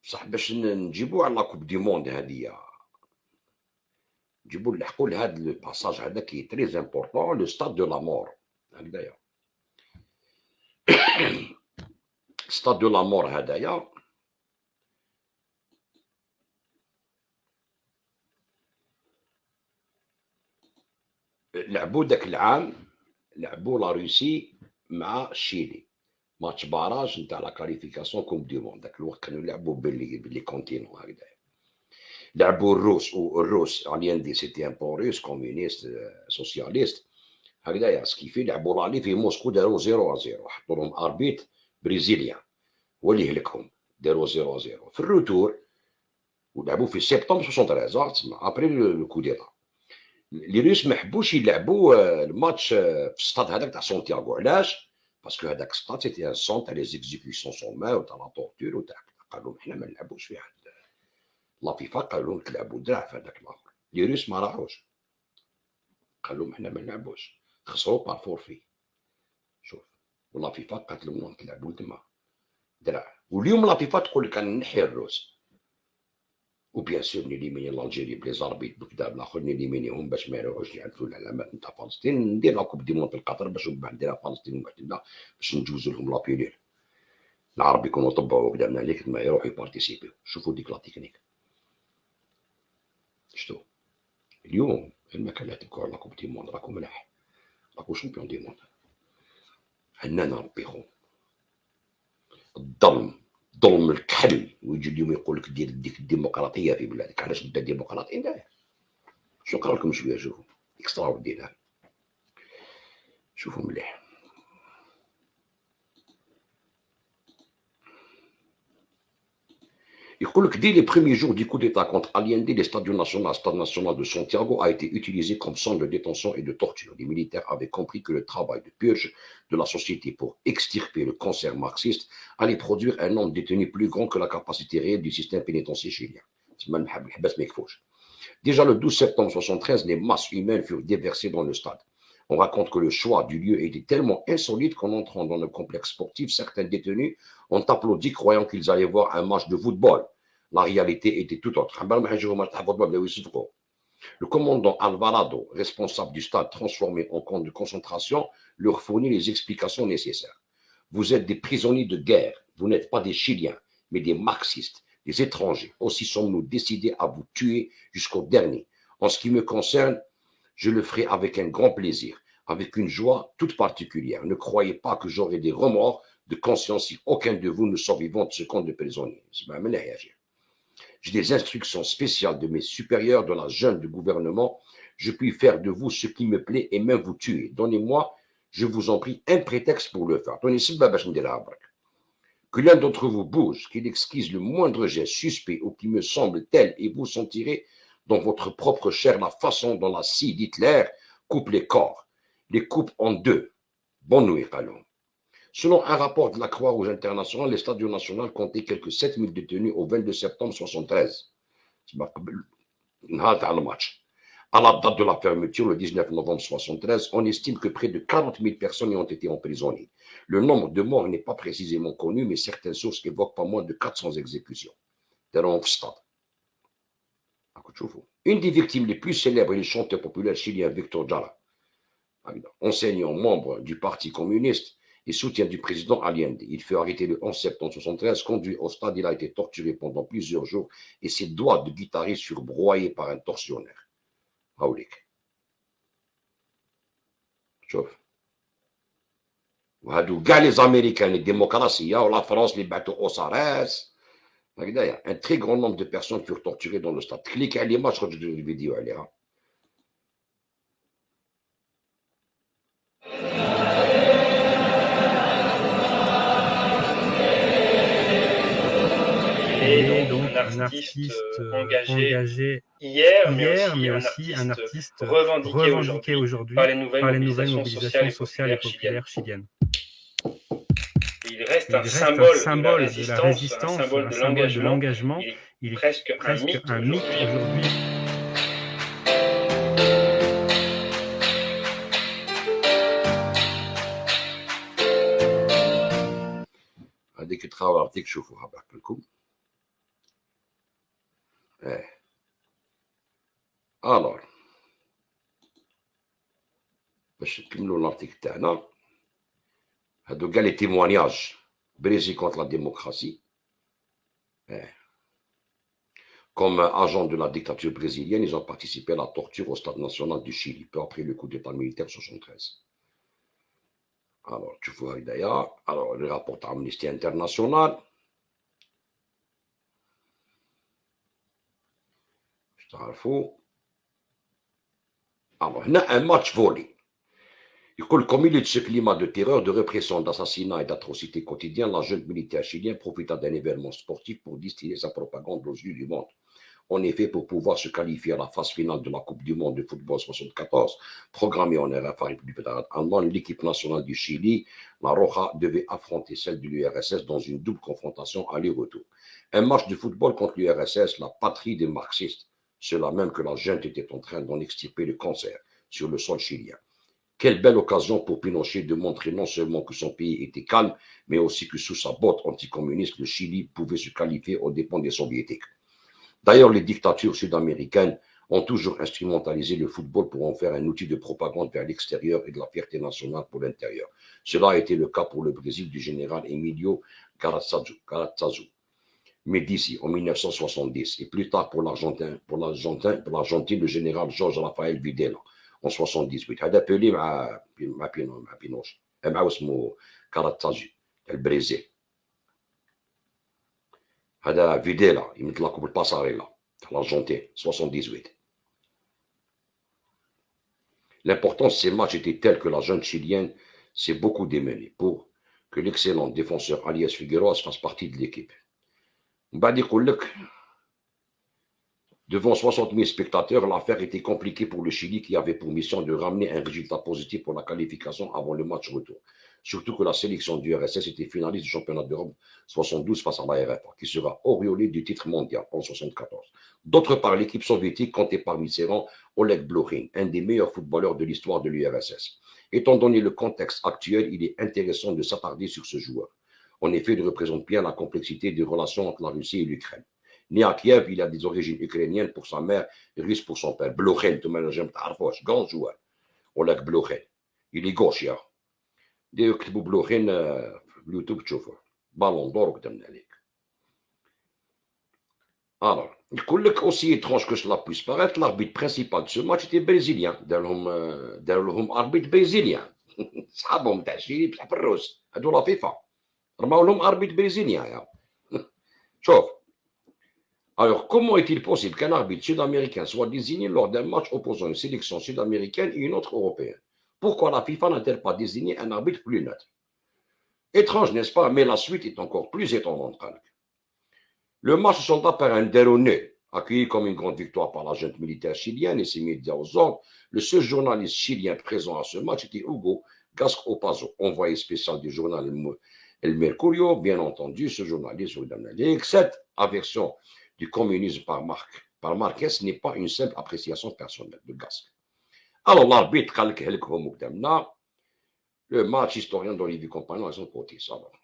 Speaker 1: بصح باش نجيبو على لا كوب دي موند هادية نجيبو نلحقو لهاد لو باساج هذا كي تري امبورطون لو ستاد دو لا مور هكذايا. ستاد دو لا مور هدايا لعبو داك العام لعبو لا روسي مع الشيلي ماتش باراج نتاع لا كاليفيكاسيون كوب دي موند. ذاك الوقت كانوا يلعبوا باللي كونتينون هكذا. لعبوا الروس، والروس الياندي سيتي ان بون روس كومونيست سوسياليست هكذايا. سكيفي لعبوا لالي في موسكو داروا 0-0، حطوا لهم اربيت بريزيليان هو اللي يهلكهم، داروا 0-0 في الروتور. ولعبوا في سبتمبر 73 تسمى ابري لو كو ديتا. لي روس ما حبوش يلعبوا الماتش في الستاد هذاك تاع سانتياغو. علاش؟ باسكو هذاك الستاد سيتي ان سون تاع لي زيكزيكسيون سون مان وتاع لا تورتور وتاع. قال لهم حنا ما نلعبوش فيه. لا فيفا قال لهم تلعبوا دراع في هذاك الاخر. لي روس ما راحوش، قال لهم حنا ما نلعبوش، خسروا بار فورفي. شوف، ولا فيفا قالت لهم تلعبوا تما دراع. واليوم لا فيفا تقول لك انا نحي الروس، وبيان سور نيليميني لالجيري بلي زاربيت بكذا بالاخر نيليمينيهم باش ما يروحوش يعرفوا العلامات نتاع فلسطين. ندير لا كوب دي موند في القطر باش من بعد نديرها فلسطين معتدله باش نجوزوا لهم لابيلير. العرب يكونوا طبعوا وكذا من عليك ما يروحوا يبارتيسيبيو. شوفوا ديك لا تكنيك. شتو اليوم المكانات تاعكم لا كوب دي موند راكم ملاح، راكم شامبيون دي موند. هنانا ربي خو ظلم الكحل. ويجي اليوم يقول لك دير ديك الديمقراطيه في بلادك. علاش انت ديمقراطيه؟ انت شو نقرا لكم شويه. شوفوا اكسترا اوردينار، شوفوا مليح. يقول لك dès les premiers jours du coup d'état contre Allende, le stade national de Santiago a été utilisé comme centre de détention et de torture. Les militaires avaient compris que le travail de purge de la société pour extirper le cancer marxiste allait produire un nombre de détenus plus grand que la capacité réelle du système pénitentiaire chilien. Déjà le 12 septembre 1973, les masses humaines furent déversées dans le stade. On raconte que le choix du lieu était tellement insolite qu'en entrant dans le complexe sportif, certains détenus ont applaudi croyant qu'ils allaient voir un match de football. La réalité était tout autre. Le commandant Alvarado, responsable du stade transformé en camp de concentration, leur fournit les explications nécessaires. Vous êtes des prisonniers de guerre, vous n'êtes pas des Chiliens, mais des marxistes, des étrangers. Aussi sommes-nous décidés à vous tuer jusqu'au dernier. En ce qui me concerne, je le ferai avec un grand plaisir, avec une joie toute particulière. Ne croyez pas que j'aurai des remords de conscience si aucun de vous ne sort vivant de ce camp de prisonniers. J'ai des instructions spéciales de mes supérieurs dans la junte du gouvernement. Je puis faire de vous ce qui me plaît et même vous tuer. Donnez-moi, je vous en prie, un prétexte pour le faire. Que l'un d'entre vous bouge, qu'il esquisse le moindre geste suspect ou qui me semble tel, et vous sentirez dans votre propre chair la façon dont la scie d'Hitler coupe les corps, les coupe en deux. Bonne nuit, Kalon. Selon un rapport de la Croix-Rouge internationale, les stadions nationaux comptaient quelques 7000 détenus au 22 septembre 1973. À la date de la fermeture, le 19 novembre 1973, on estime que près de 40 000 personnes y ont été emprisonnées. Le nombre de morts n'est pas précisément connu, mais certaines sources évoquent pas moins de 400 exécutions. Une des victimes les plus célèbres est le chanteur populaire chilien Victor Jara, enseignant membre du Parti communiste et soutien du président Allende. Il fut arrêté le 11 septembre 1973, conduit au stade, il a été torturé pendant plusieurs jours et ses doigts de guitariste furent broyés par un tortionnaire. هاوليك شوف. وهادو كاع لي زاميريكان الديمقراطيه ولا فرنسا اللي بعثوا اوساريس هكذايا. ان تري غران نومبر دو بيرسون فور تورتوري دون لو ستاد. كليك عليه ما تخرج الفيديو عليها.
Speaker 8: Un artiste engagé hier, mais aussi un artiste revendiqué aujourd'hui par les nouvelles mobilisations sociales et populaires chiliennes. Il reste un symbole de la résistance, un symbole de l'engagement. Il est presque un mythe aujourd'hui.
Speaker 1: هذيك تخاورتك شوفوها بحكي لكم. الوغ باش نكملو لارتيكل تاعنا. هادو كاع لي تيموانياج بريزي كونتر لا ديموكراسي. Comme agents de la dictature brésilienne, ils ont participé à la torture au stade national du Chili, peu après le coup d'état militaire 73. Alors, tu vois, d'ailleurs, alors, le rapport d'Amnesty International, je t'en fous. Alors, on a un match volé. Comme il est de ce climat de terreur, de répression, d'assassinats et d'atrocités quotidiennes, la jeune militaire chilienne profita d'un événement sportif pour distiller sa propagande aux yeux du monde. En effet, pour pouvoir se qualifier à la phase finale de la Coupe du monde de football 74, programmée en RFA République allemande, l'équipe nationale du Chili, la Roja, devait affronter celle de l'URSS dans une double confrontation aller-retour. Un match de football contre l'URSS, la patrie des marxistes, cela même que la junte était en train d'en extirper le cancer sur le sol chilien. Quelle belle occasion pour Pinochet de montrer non seulement que son pays était calme, mais aussi que sous sa botte anticommuniste, le Chili pouvait se qualifier aux dépens des soviétiques. D'ailleurs, les dictatures sud-américaines ont toujours instrumentalisé le football pour en faire un outil de propagande vers l'extérieur et de la fierté nationale pour l'intérieur. Cela a été le cas pour le Brésil du général Emilio Carazzazzo Médici en 1970 et plus tard pour l'Argentine, le général Jorge Rafael Videla en 78. هذا بيلي مع بينوش مع اسمه كاراتازي البرازيل. هذا فيديلا يمتلقوا بالباساريلا l'Argentine 78. L'importance de ces matchs était telle que la jeune chilienne s'est beaucoup démenée pour que l'excellent défenseur Alias Figueroa fasse partie de l'équipe. Devant 60 000 spectateurs, l'affaire était compliquée pour le Chili qui avait pour mission de ramener un résultat positif pour la qualification avant le match retour. Surtout que la sélection du RSS était finaliste du championnat d'Europe 72 face à la RFA, qui sera auréolée du titre mondial en 74. D'autre part, l'équipe soviétique comptait parmi ses rangs Oleg Blokhin, un des meilleurs footballeurs de l'histoire de l'URSS. Étant donné le contexte actuel, il est intéressant de s'attarder sur ce joueur. En effet, il représente bien la complexité des relations entre la Russie et l'Ukraine. Né à Kiev, il a des origines ukrainiennes pour sa mère et russe pour son père. Blokhin, tout le monde grand joueur. Oleg Blokhin. Il est gauche, ya. Dès que vous Blokhin, YouTube, tu vois. Ballon d'or, alors, il est aussi étrange que cela puisse paraître, l'arbitre principal de ce match était brésilien. D'un arbitre brésilien. Ça, bon, t'as Chili, ça peut rose. À la FIFA. Normalement, arbitre brésilien, ya. Chauffe. Alors, comment est-il possible qu'un arbitre sud-américain soit désigné lors d'un match opposant une sélection sud-américaine et une autre européenne? Pourquoi la FIFA n'a-t-elle pas désigné un arbitre plus neutre? Étrange, n'est-ce pas? Mais la suite est encore plus étonnante. Le match se solda par un déroné, accueilli comme une grande victoire par la junte militaire chilienne et ses médias aux ordres. Le seul journaliste chilien présent à ce match était Hugo Gasco Opazo, envoyé spécial du journal El Mercurio. Bien entendu, ce journaliste, cette aversion du communisme par Marquez n'est pas une simple appréciation personnelle de Gasque. Alors, l'arbitre, le match historien d'Olivier Compagnon à son côté.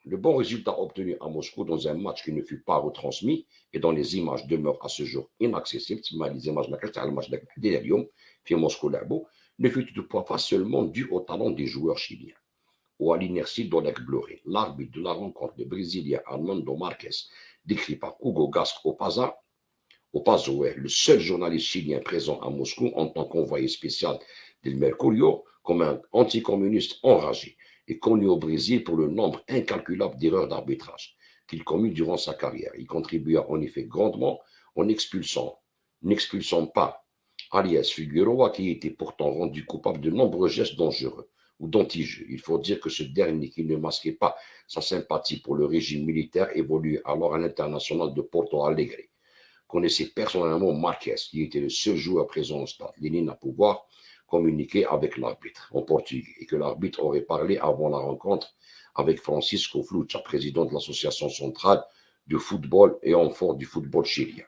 Speaker 1: Le bon résultat obtenu à Moscou dans un match qui ne fut pas retransmis et dont les images demeurent à ce jour inaccessibles, les images de Moscou ne fut toutefois pas seulement dû au talent des joueurs chiliens ou à l'inertie d'Oleg Blokhin, l'arbitre de la rencontre de Brésilien Armando Marquez, décrit par Hugo Gasco Opazo, le seul journaliste chilien présent à Moscou en tant qu'envoyé spécial del Mercurio, comme un anticommuniste enragé et connu au Brésil pour le nombre incalculable d'erreurs d'arbitrage qu'il commit durant sa carrière. Il contribua en effet grandement en n'expulsant pas Alias Figueroa, qui était pourtant rendu coupable de nombreux gestes dangereux ou d'anti-jeu. Il faut dire que ce dernier, qui ne masquait pas sa sympathie pour le régime militaire, évoluait alors à l'international de Porto Alegre, connaissait personnellement Marquez, qui était le seul joueur présent au stade Lénine à pouvoir communiquer avec l'arbitre en portugais et que l'arbitre aurait parlé avant la rencontre avec Francisco Flucha, président de l'association centrale de football et en fort du football chilien.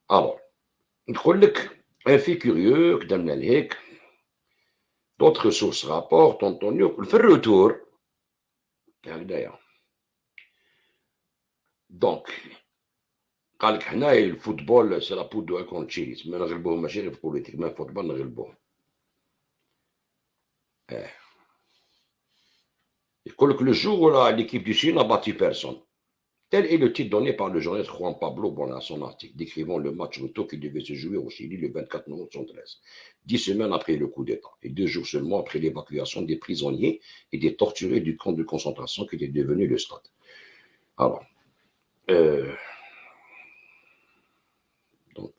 Speaker 1: Alors, un fait curieux, d'autres sources rapportent, Antonio, le fait retour. Donc, قال لك حنايا الفوتبول سي لا بودو كون تشيلي ما نغلبوه ماشي غير في البوليتيك ما الفوتبول نغلبوه. يقول لك لو جور où l'équipe du Chili n'a battu personne. Tel est le titre donné par le journaliste Juan Pablo Bona à son article, décrivant le match retour qui devait se jouer au Chili le 24 novembre 1973, 10 semaines après le coup d'État, et 2 jours seulement après l'évacuation des prisonniers et des torturés du camp de concentration qui était devenu le stade. Alors, donc,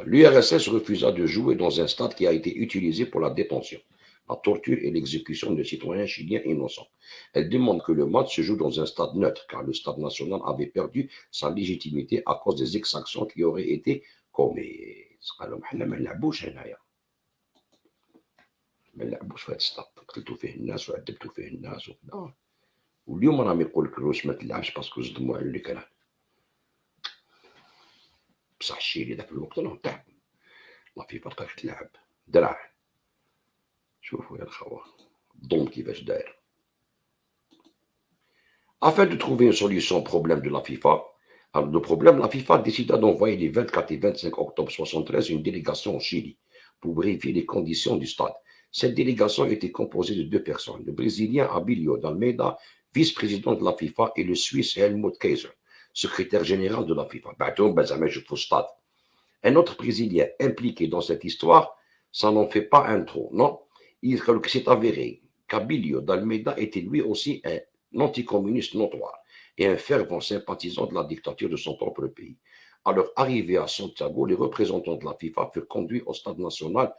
Speaker 1: l'URSS refusa de jouer dans un stade qui a été utilisé pour la détention, la torture et l'exécution de citoyens chiliens innocents. Elle demande que le match se joue dans un stade neutre, car le stade national avait perdu sa légitimité à cause des exactions qui auraient été commises. ما نلعبوش في هذا السطاد، قتلتوا فيه الناس وعذبتوا فيه الناس وكذا، واليوم راهم يقول لك الروس ما تلعبش باسكو صدموا على اللي كان. بصح الشيلي ذاك الوقت راهم تعبوا، لا فيفا بقات تلعب درع. شوفوا يا الخوة الظلم كيفاش داير. Afin de trouver une solution au problème de la FIFA, la FIFA décida d'envoyer les 24 et 25 octobre 1973 une délégation au Chili pour vérifier les conditions du stade. Cette délégation était composée de 2 personnes, le Brésilien Abilio d'Almeida, vice-président de la FIFA, et le Suisse Helmut Kaiser, secrétaire général de la FIFA. Un autre Brésilien impliqué dans cette histoire, ça n'en fait pas un trop, non? Il s'est avéré qu'Abilio d'Almeida était lui aussi un anticommuniste notoire et un fervent sympathisant de la dictature de son propre pays. À leur arrivée à Santiago, les représentants de la FIFA furent conduits au stade national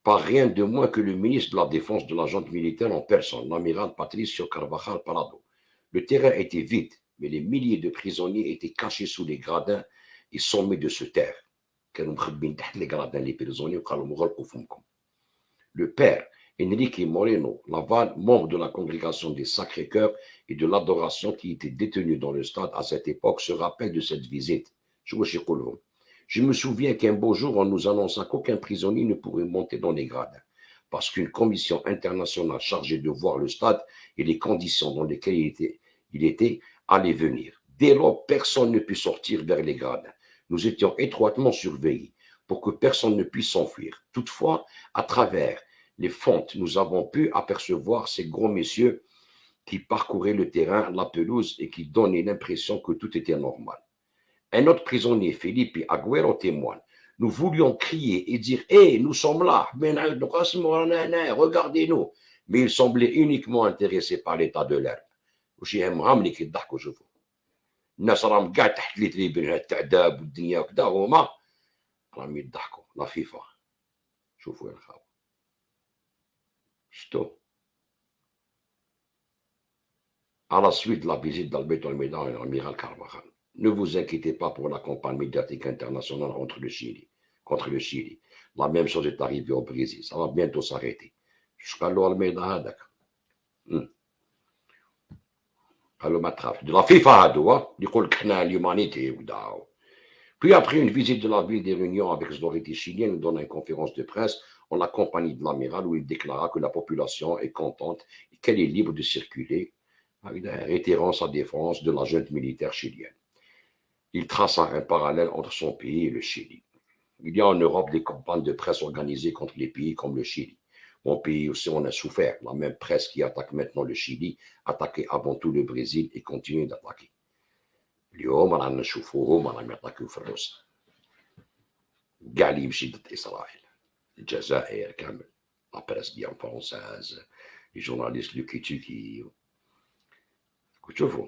Speaker 1: par rien de moins que le ministre de la Défense de la junte militaire en personne, l'amiral Patricio Carvajal Parado. Le terrain était vide, mais les milliers de prisonniers étaient cachés sous les gradins et sommés de se taire. Le père Enrique Moreno Laval, membre de la congrégation des Sacré-Cœurs et de l'adoration qui était détenu dans le stade à cette époque, se rappelle de cette visite. Je me souviens qu'un beau jour, on nous annonça qu'aucun prisonnier ne pourrait monter dans les gradins, parce qu'une commission internationale chargée de voir le stade et les conditions dans lesquelles il était allait venir. Dès lors, personne ne put sortir vers les gradins. Nous étions étroitement surveillés pour que personne ne puisse s'enfuir. Toutefois, à travers les fentes, nous avons pu apercevoir ces gros messieurs qui parcouraient le terrain, la pelouse et qui donnaient l'impression que tout était normal. Un autre prisonnier, Felipe Agüero, témoigne. Nous voulions crier et dire « Hé, nous sommes là, regardez-nous !» Mais il semblait uniquement intéressé par l'état de l'herbe. الناس راهم كاع تحت لي تريبين هاد التعذاب والدنيا وكذا وهما راهم يضحكوا. لا فيفا شوفوا يا الخاوة شفتوا. À la suite de la visite d'Alberto Almeida et l'amiral Carvajal, ne vous inquiétez pas pour la campagne médiatique internationale contre le Chili. La même chose est arrivée au Brésil. Ça va bientôt s'arrêter. Jusqu'à l'Almeida هذاك. De la FIFA, l'humanité. Puis après une visite de la ville des réunions avec les autorités chiliennes, nous donna une conférence de presse en la compagnie de l'amiral où il déclara que la population est contente et qu'elle est libre de circuler, réitérant sa défense de la junte militaire chilienne. Il traça un parallèle entre son pays et le Chili. Il y a en Europe des campagnes de presse organisées contre les pays comme le Chili. Mon pays aussi en a souffert. La même presse qui attaque maintenant le Chili attaquait avant tout le Brésil et continue d'attaquer. اليوم رانا نشوفوهم راهم يعطاكوا في الروس. كاع اللي يمشي ضد إسرائيل. الجزائر كامل. لا بريس ديال فرونساز. لي جورناليست لو كيتشيكي. شوفوا.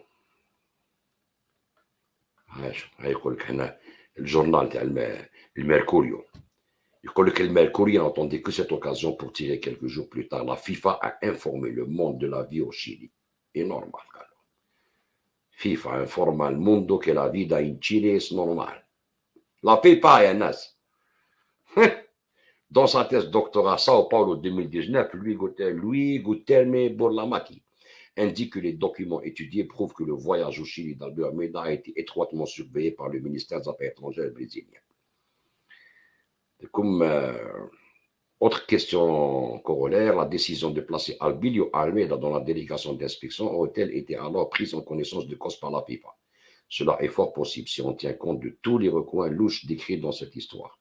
Speaker 1: هاي يقول لك هنا الجورنال تاع الميركوريو. يقول لك الميركوريو n'entendait que cette occasion pour tirer quelques jours plus tard. La FIFA a informé le monde de la vie au Chili. C'est normal. FIFA informa al mondo che la vita in Cile è normale. La FIFA è nas. Dans sa thèse doctorat à Sao Paulo 2019, Louis Guilherme Burlamaqui indique que les documents étudiés prouvent que le voyage au Chili d'Alberto Almeida a été étroitement surveillé par le ministère des Affaires étrangères brésilien. Comme autre question corollaire, la décision de placer Abilio Almeida dans la délégation d'inspection aurait-elle été alors prise en connaissance de cause par la FIFA? Cela est fort possible si on tient compte de tous les recoins louches décrits dans cette histoire.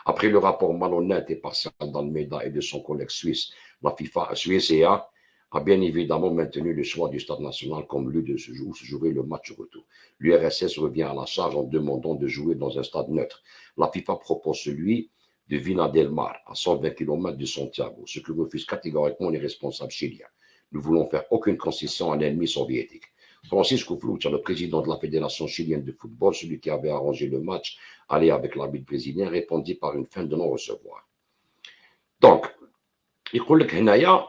Speaker 1: Après le rapport malhonnête et partial d'Almeida et de son collègue suisse, la FIFA UEFA a bien évidemment maintenu le choix du Stade national comme lieu de se jouer le match retour. L'URSS revient à la charge en demandant de jouer dans un stade neutre. La FIFA propose celui de Vina del Mar, à 120 km de Santiago, ce que refusent catégoriquement les responsables chiliens. Nous ne voulons faire aucune concession à l'ennemi soviétique. Francisco Flucha, le président de la Fédération chilienne de football, celui qui avait arrangé le match, aller avec l'arbitre brésilien, répondit par une fin de non-recevoir. Donc, يقول لك هنايا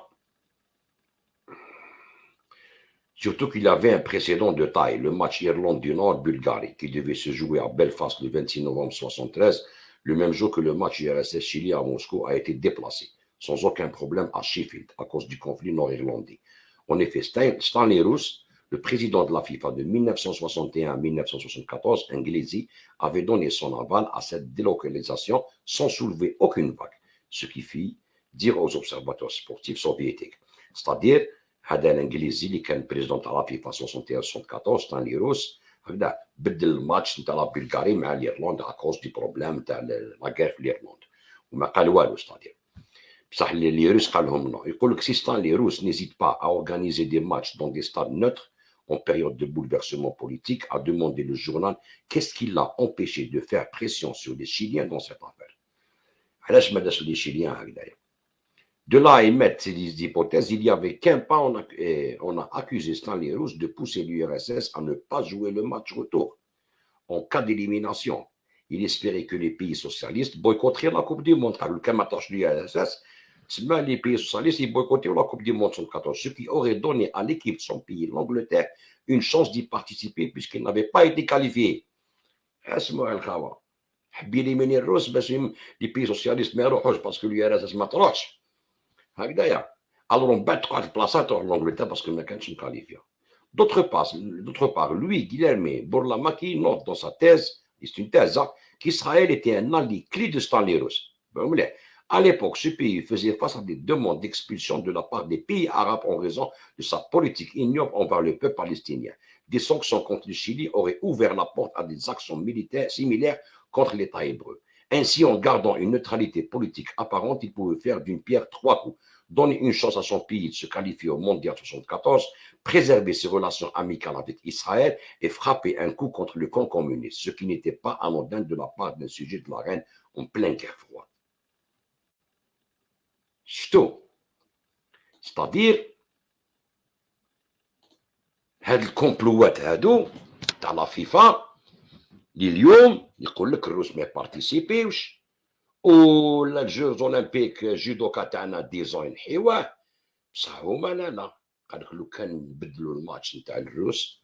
Speaker 1: surtout qu'il avait un précédent de taille, le match Irlande du Nord-Bulgarie, qui devait se jouer à Belfast le 26 novembre 1973, le même jour que le match URSS-Chili à Moscou a été déplacé, sans aucun problème à Sheffield, à cause du conflit nord-irlandais. En effet, Stanley Roos, le président de la FIFA de 1961 à 1974, Inglesi, avait donné son aval à cette délocalisation sans soulever aucune vague, ce qui fit dire aux observateurs sportifs soviétiques. C'est-à-dire, هذا الانجليزي اللي كان بريزيدون تاع لا فيفا 61 74 ستانلي روس هكذا بدل الماتش نتاع لا بلغاري مع اليرلند على كوز دي بروبليم تاع لا كير في اليرلند وما قال والو ستادير بصح لي روس قال لهم نو يقول لك سي ستانلي روس n'hésite pas à organiser des matchs dans des stades neutres en période de bouleversement politique, a demandé le journal qu'est-ce qui l'a empêché de faire pression sur les Chiliens dans cette affaire. علاش ما داش لي Chiliens هكذايا. De là à émettre ces hypothèses, il y avait qu'un pas, on a accusé Stanley Roos de pousser l'URSS à ne pas jouer le match retour. En cas d'élimination, il espérait que les pays socialistes boycotteraient la Coupe du Monde. Car le camatage de l'URSS, les pays socialistes, ils boycottaient la Coupe du Monde 1974, ce qui aurait donné à l'équipe de son pays, l'Angleterre, une chance d'y participer puisqu'il n'avait pas été qualifié. حبي éliminer الروس باش les pays socialistes ما يروحوش parce que l'URSS ما تروحش. Alors on bat trois places en Angleterre parce que Mekan ne qualifie. D'autre part, lui, Guilherme Burlamaqui, note dans sa thèse, c'est une thèse, qu'Israël était un allié clé de Stanley Roos. À l'époque, ce pays faisait face à des demandes d'expulsion de la part des pays arabes en raison de sa politique ignoble envers le peuple palestinien. Des sanctions contre le Chili auraient ouvert la porte à des actions militaires similaires contre l'État hébreu. Ainsi, en gardant une neutralité politique apparente, il pouvait faire d'une pierre trois coups. Donner une chance à son pays de se qualifier au Mondial 74, préserver ses relations amicales avec Israël et frapper un coup contre le camp communiste, ce qui n'était pas anodin de la part d'un sujet de la reine en pleine guerre froide. C'est-à-dire, هاد الكومبلوات هادو تاع لا فيفا اللي اليوم يقول لك الروس ما بارتيسيبيوش ولا الجوز اولمبيك جودوكا تاعنا ديزون ينحيوه بصح هما لا قال لك لو كان نبدلوا الماتش نتاع الروس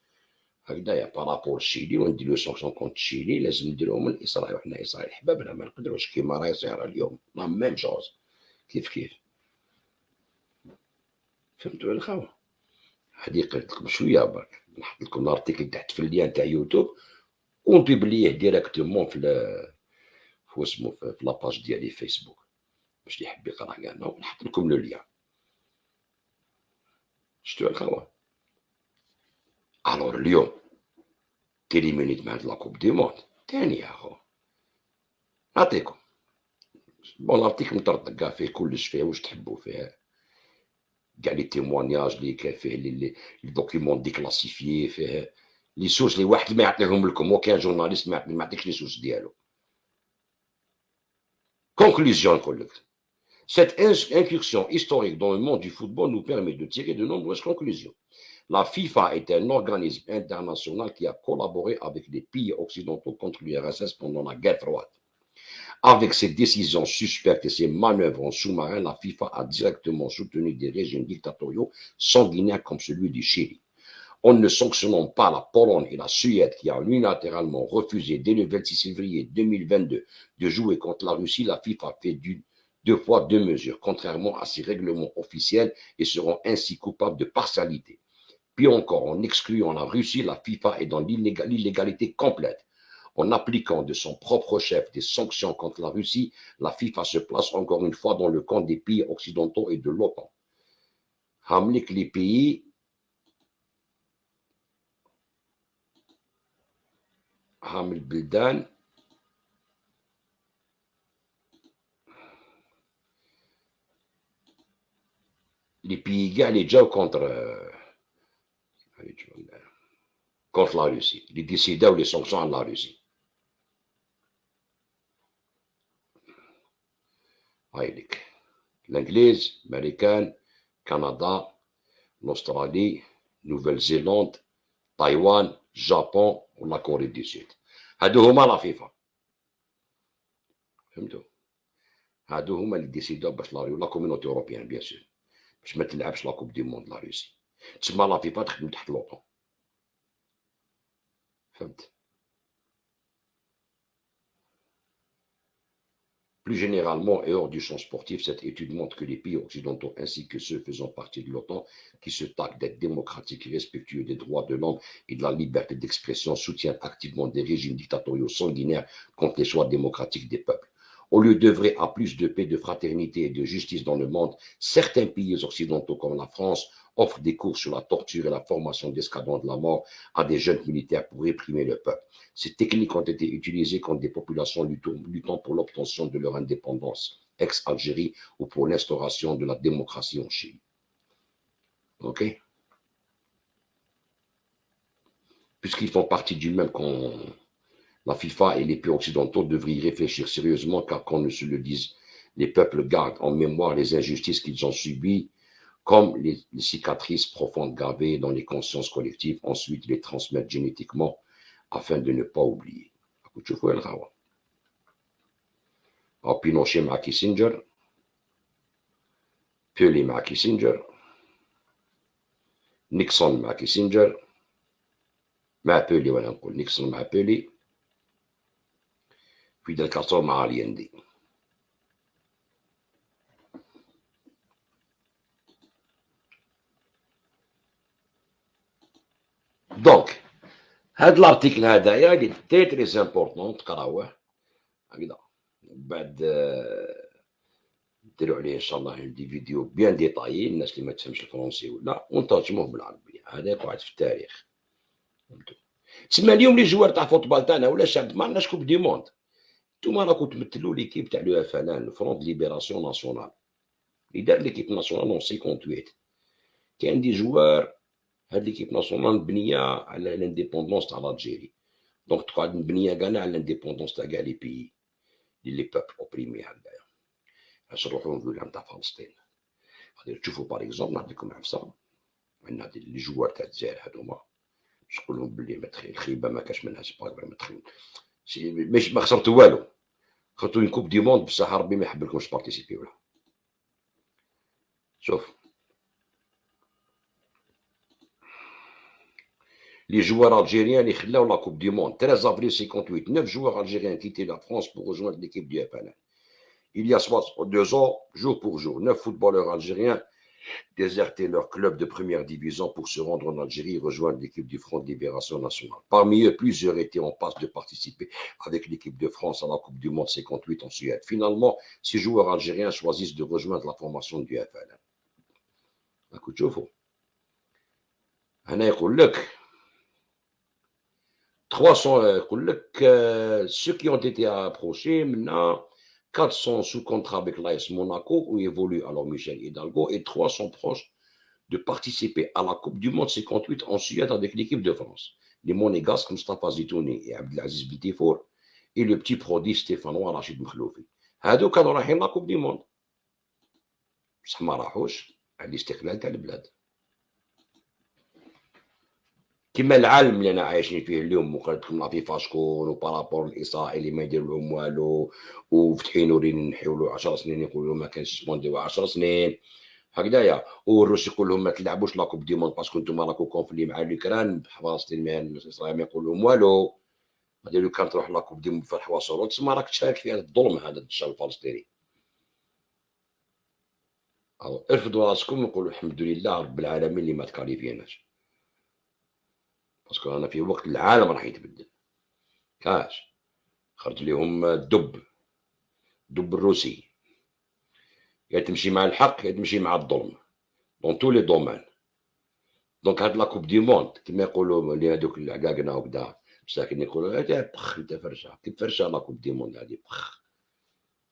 Speaker 1: هكذايا بارابور شيلي ونديروا سونكسيون كونت شيلي لازم نديروهم من اسرائيل وحنا اسرائيل حبابنا ما نقدروش كيما راهي صايره اليوم لا ميم جوز كيف فهمتوا الخوا هذه قلت لكم شويه برك نحط لكم الارتيكل تحت في اللين تاع يوتيوب ونبيبليه ديريكتومون في اسمه في لاباج ديالي فيسبوك باش اللي يحب يقرا كاع ونحط لكم لو ليان شفتوا الخوا الوغ اليوم تيليمينيت مع لا كوب دي موند تاني يا خو نعطيكم بون الارتيكل مطرطق كاع فيه كلش فيه واش تحبوا فيه كاع لي تيموانياج اللي كاين فيه لي دوكيمون ديكلاسيفيي فيه لي سورس اللي واحد ما يعطيهم لكم وكان جورناليست ما يعطيكش لي سورس ديالو. Conclusion, collègues. Cette incursion historique dans le monde du football nous permet de tirer de nombreuses conclusions. La FIFA est un organisme international qui a collaboré avec les pays occidentaux contre l'URSS pendant la guerre froide. Avec ses décisions suspectes et ses manœuvres en sous-marin, la FIFA a directement soutenu des régimes dictatoriaux sanguinaires comme celui du Chili. En ne sanctionnant pas la Pologne et la Suède qui a unilatéralement refusé dès le 26 février 2022 de jouer contre la Russie, la FIFA fait deux poids, deux mesures, contrairement à ses règlements officiels et seront ainsi coupables de partialité. Puis encore, en excluant la Russie, la FIFA est dans l'illégalité complète. En appliquant de son propre chef des sanctions contre la Russie, la FIFA se place encore une fois dans le camp des pays occidentaux et de l'OTAN. Hamlik les pays هام البلدان les pays كاع اللي جاو contre la Russie, اللي ديسيداو لي سانكسيون على لا روسي. هاي لك الانجليز، الامريكان، كندا، الاسترالي، نوفل زيلاند، تايوان، الجابون ولا كوري دي سود. هادو هما لا فيفا، فهمتوا؟ هادو هما اللي ديسيداو باش لا كوميونيتي اوروبيان بيان سور باش ما تلعبش لا كوب دي موند لا روسي. تسمى لا فيفا تخدم تحت لوطون، فهمت؟ Plus généralement, et hors du champ sportif, cette étude montre que les pays occidentaux ainsi que ceux faisant partie de l'OTAN, qui se targuent d'être démocratiques et respectueux des droits de l'homme et de la liberté d'expression, soutiennent activement des régimes dictatoriaux sanguinaires contre les choix démocratiques des peuples. Au lieu d'œuvrer à plus de paix, de fraternité et de justice dans le monde, certains pays occidentaux comme la France offrent des cours sur la torture et la formation d'escadrons de la mort à des jeunes militaires pour réprimer le peuple. Ces techniques ont été utilisées contre des populations luttant pour l'obtention de leur indépendance, ex-Algérie, ou pour l'instauration de la démocratie en Chine. Ok? Puisqu'ils font partie du même camp, la FIFA et les pays occidentaux devraient y réfléchir sérieusement, car qu'on ne se le dise, les peuples gardent en mémoire les injustices qu'ils ont subies, comme les cicatrices profondes gravées dans les consciences collectives, ensuite les transmettent génétiquement afin de ne pas oublier. تشوفوا الغاوة. Pinochet مع كيسنجر، بيلي مع كيسنجر، نيكسون مع كيسنجر، مع بيلي ولا نقول نيكسون مع بيلي، فيدل كاسترو مع اليندي. دونك هاد الارتيكل هدايا اللي تري امبورطون تقراوه هكذا، بعد ديروا عليه ان شاء الله دي فيديو بيان ديطايي الناس اللي ما تفهمش الفرنسي ولا ونترجموه بالعربيه. هذاك واحد في التاريخ، فهمتوا؟ تسمى اليوم لي جوار تاع فوتبال تاعنا ولا شعب ما عندناش كوب دي موند. نتوما راكم تمثلوا ليكيب تاع لو اف ان فرونت ليبراسيون ناسيونال اللي دار ليكيب ناسيونال اون 58. كاين دي جوار هاد ليكيب ناسيونال مبنيه على لانديبوندونس تاع الجيري، دونك تقعد مبنيه كاع على لانديبوندونس تاع كاع لي بيي لي بوبل اوبريمي هكذايا. باش نروحو نقول تاع فلسطين غادي تشوفوا باغ اكزومبل نعطيكم عفسه. عندنا لي جوار تاع الجزائر هادوما باش نقول لهم بلي الخيبه ما كاش منها سي با ماشي ما خسرتوا والو، خسرتوا اون كوب دي موند بصح ربي ما يحب لكمش بارتيسيبيو لها. شوف les joueurs algériens اللي خلاو لا كوب دي موند 13 avril 58. 9 joueurs algériens quitté la France pour rejoindre l'équipe du FNL. Il y a 2 ans, jour pour jour, 9 footballeurs algériens désertaient leur club de première division pour se rendre en Algérie et rejoindre l'équipe du Front de Libération Nationale. Parmi eux, plusieurs étaient en passe de participer avec l'équipe de France à la Coupe du Monde 58 en Suède. Finalement, 6 joueurs algériens choisissent de rejoindre la formation du FNL. راكو تشوفوا هنا يقول لك 300 يقول لك ceux qui ont été approchés maintenant 400 sous contrat avec l'AS Monaco où évolue alors Michel Hidalgo et 3 sont proches de participer à la Coupe du Monde 58 en Suède avec l'équipe de France. Les Monégasques Mustafa Zitouni et Abdelaziz Bitifour et le petit prodige stéphanois Rachid Mkhloufi. هادو كانوا رايحين لا كوب دي موند بصح ما راحوش على الاستقلال تاع البلاد. كيما العالم اللي انا عايشين فيه اليوم وقلت لكم لا فيفا شكون وبارابور الاسرائيلي اللي ما يدير لهم والو وفتحين ورين نحيو له 10 سنين يقولوا ما كانش سبونديو 10 سنين هكذايا، والروس يقول لهم ما تلعبوش لا كوب دي موند باسكو نتوما راكو كونفلي مع اليوكران فلسطين ما اسرائيل ما يقول لهم والو. هذا لو كان تروح لا كوب دي موند في الحواصل تسمى راك تشارك في هذا الظلم هذا الشعب الفلسطيني. ارفدوا راسكم وقولوا الحمد لله رب العالمين اللي ما تكاليفيناش، باسكو انا في وقت العالم راح يتبدل. كاش خرج لهم الدب الروسي، يا تمشي مع الحق يا تمشي مع الظلم دون تو لي دومان. دونك هاد لا كوب دي موند كيما يقولوا اللي هادوك العقاقنا وكدا مساكن يقولوا هذا بخ انت فرشه كيف فرشه لا كوب دي موند هادي بخ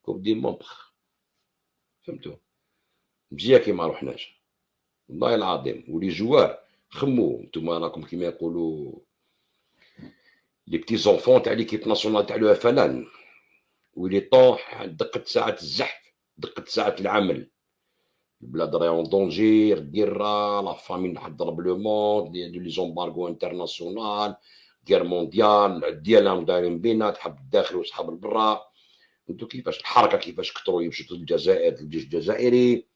Speaker 1: كوب دي موند بخ، فهمتوا؟ مزيان كي ما رحناش والله العظيم. ولي جوار خمو نتوما راكم كيما يقولوا لي بتي زونفون تاع ليكيب ناسيونال تاع لو فلان، ويلي طوح دقت ساعة الزحف، دقت ساعة العمل، البلاد راهي اون دونجي، الكيرا، لا فامين حضرب لو موند، لي زومبارغو انترناسيونال، غير مونديال ديالهم دايرين بينا، تحب الداخل وصحاب البرا. انتو كيفاش الحركه كيفاش كثروا يمشوا للجزائر، الجيش الجزائري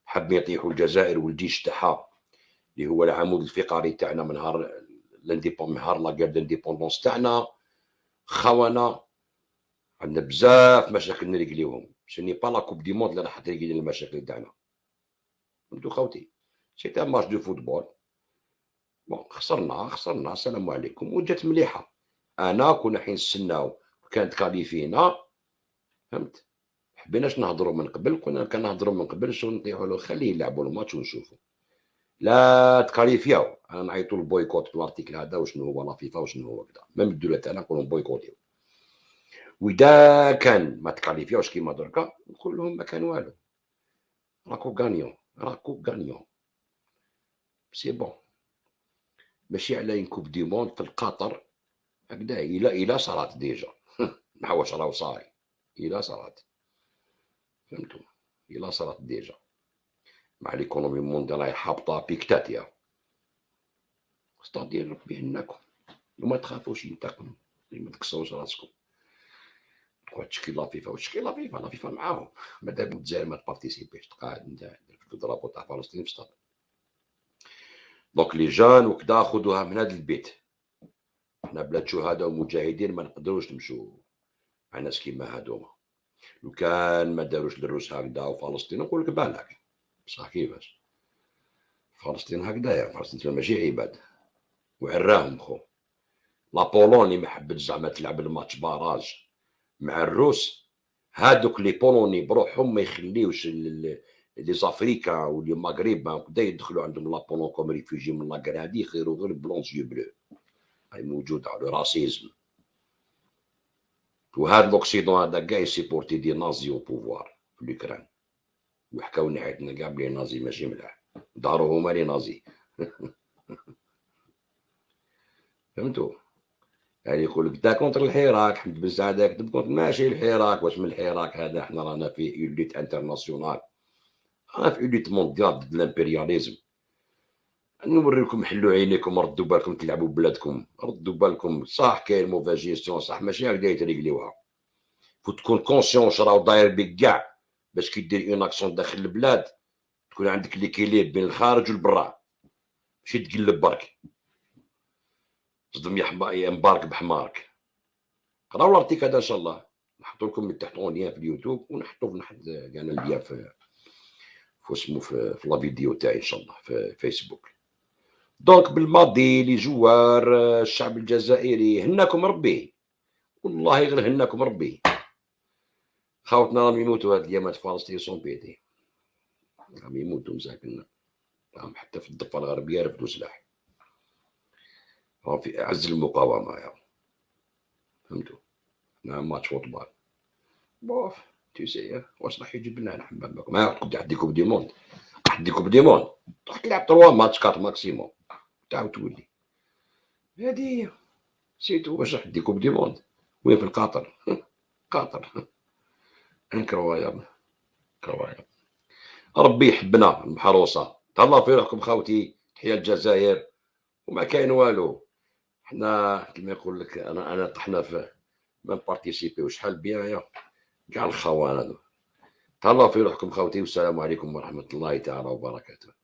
Speaker 1: حابين يطيحوا الجزائر والجيش تاعها اللي هو العمود الفقري تاعنا من نهار لانديبون، من نهار لا غير دانديبوندونس تاعنا. خونه عندنا بزاف مشاكل نريقليوهم، سيني با لا كوب دي موند اللي راح تريقلي المشاكل تاعنا. فهمتو خوتي، سي ان ماتش دو فوتبول، بون خسرنا السلام عليكم. وجات مليحه، انا كنا حين نستناو كانت كاليفينا، فهمت، حبيناش نهضروا من قبل، كنا كنهضروا من قبل شو نطيحوا له، خليه يلعبوا الماتش ونشوفوا. لا تكاليفياو، انا نعيطوا البويكوت بالارتيكل هذا، وشنو هو لا فيفا وشنو هو كذا، ميم الدوله تاعنا نقولوا بويكوتيو. واذا كان ما تكاليفياوش كيما دركا نقول لهم ما كان والو، راكو غانيون سي بون. ماشي على كوب دي موند في القطر هكذا، الى صارت ديجا مع واش راهو صاي، الى صارت، فهمتوا، الى صارت ديجا مع ليكونومي مونديال راهي حابطه بيكتاتيا. ستادير ربي يهناكم وما تخافوش ينتقم، ما تكسروش راسكم. تقعد تشكي لا فيفا وتشكي لا فيفا معاهم، مادام الجزائر ما تبارتيسيبيش تقعد انت في الدرابو تاع فلسطين في السطاد. دونك لي جان وكذا خذوها من هذا البيت، حنا بلاد شهداء ومجاهدين ما نقدروش نمشوا مع ناس كيما هادوما. لو كان ما داروش للروس هكذا وفلسطين نقول لك بالك، بصح كيفاش فلسطين هكذايا، فلسطين ماشي عباد وعراهم خو. لا بولوني ما حبتش زعما تلعب الماتش باراج مع الروس، هادوك لي بولوني بروحهم ما يخليوش لي زافريكا ولي مغرب هكذا يدخلوا عندهم لا بولون كوم ريفوجي من لاكار هادي، يخيروا غير بلونس يو بلو، هاي موجودة على راسيزم. وهاد لوكسيدون هذا كاع يسيبورتي دي نازي او بوفوار في الأوكران، وحكاو نحيتنا كاع بلي نازي ماشي ملاح، دارو هما لي نازي فهمتوا. يعني يقول لك دا كونتر الحراك، حمد بن سعد كتب كونتر، ماشي الحراك، واش من الحراك هذا، حنا رانا في اوليت انترناسيونال، رانا في اوليت مونديال ضد الامبرياليزم. نوريكم حلوا عينيكم، ردوا بالكم تلعبوا بلادكم، ردوا بالكم. صح كاين موفا جيستيون، صح ماشي هكذا يتريقليوها، فو تكون كونسيون شراو داير بك كاع باش كي دير اون اكسيون داخل البلاد تكون عندك ليكيليب بين الخارج والبرا، ماشي تقلب برك صدم ينبارك بحمارك. قراو الارتيكل هذا ان شاء الله، نحطو لكم من تحت ليان في اليوتيوب، ونحطو في كاع الليان في اسمو في لا فيديو تاعي ان شاء الله في فيسبوك. دونك بالماضي لي جوار الشعب الجزائري هناكم ربي، والله غير هناكم ربي. خاوتنا راهم يموتوا هاد الايامات في فلسطين سون بيتي، راهم يموتوا مساكن، راهم حتى في الضفه الغربيه رفدوا سلاح، راهم في اعز المقاومه يا فهمتوا. نعم ماتش فوتبال بوف تيسي، واش راح يجيب لنا نحن بالكم، ما كنت عندي كوب دي موند، عندي كوب دي موند راح تلعب 3 ماتش 4 ماكسيموم تعاود تولي، هادي سيتو. واش راح عندي كوب دي موند وين في القطر قطر انكرويابل كرويابل. ربي يحبنا المحروسه، تهلا في روحكم خاوتي، تحيا الجزائر وما كاين والو. حنا كيما يقول لك انا طحنا في ما بارتيسيبي وشحال بيان كاع الخوان هذو. تهلاو في روحكم خاوتي، والسلام عليكم ورحمه الله تعالى وبركاته.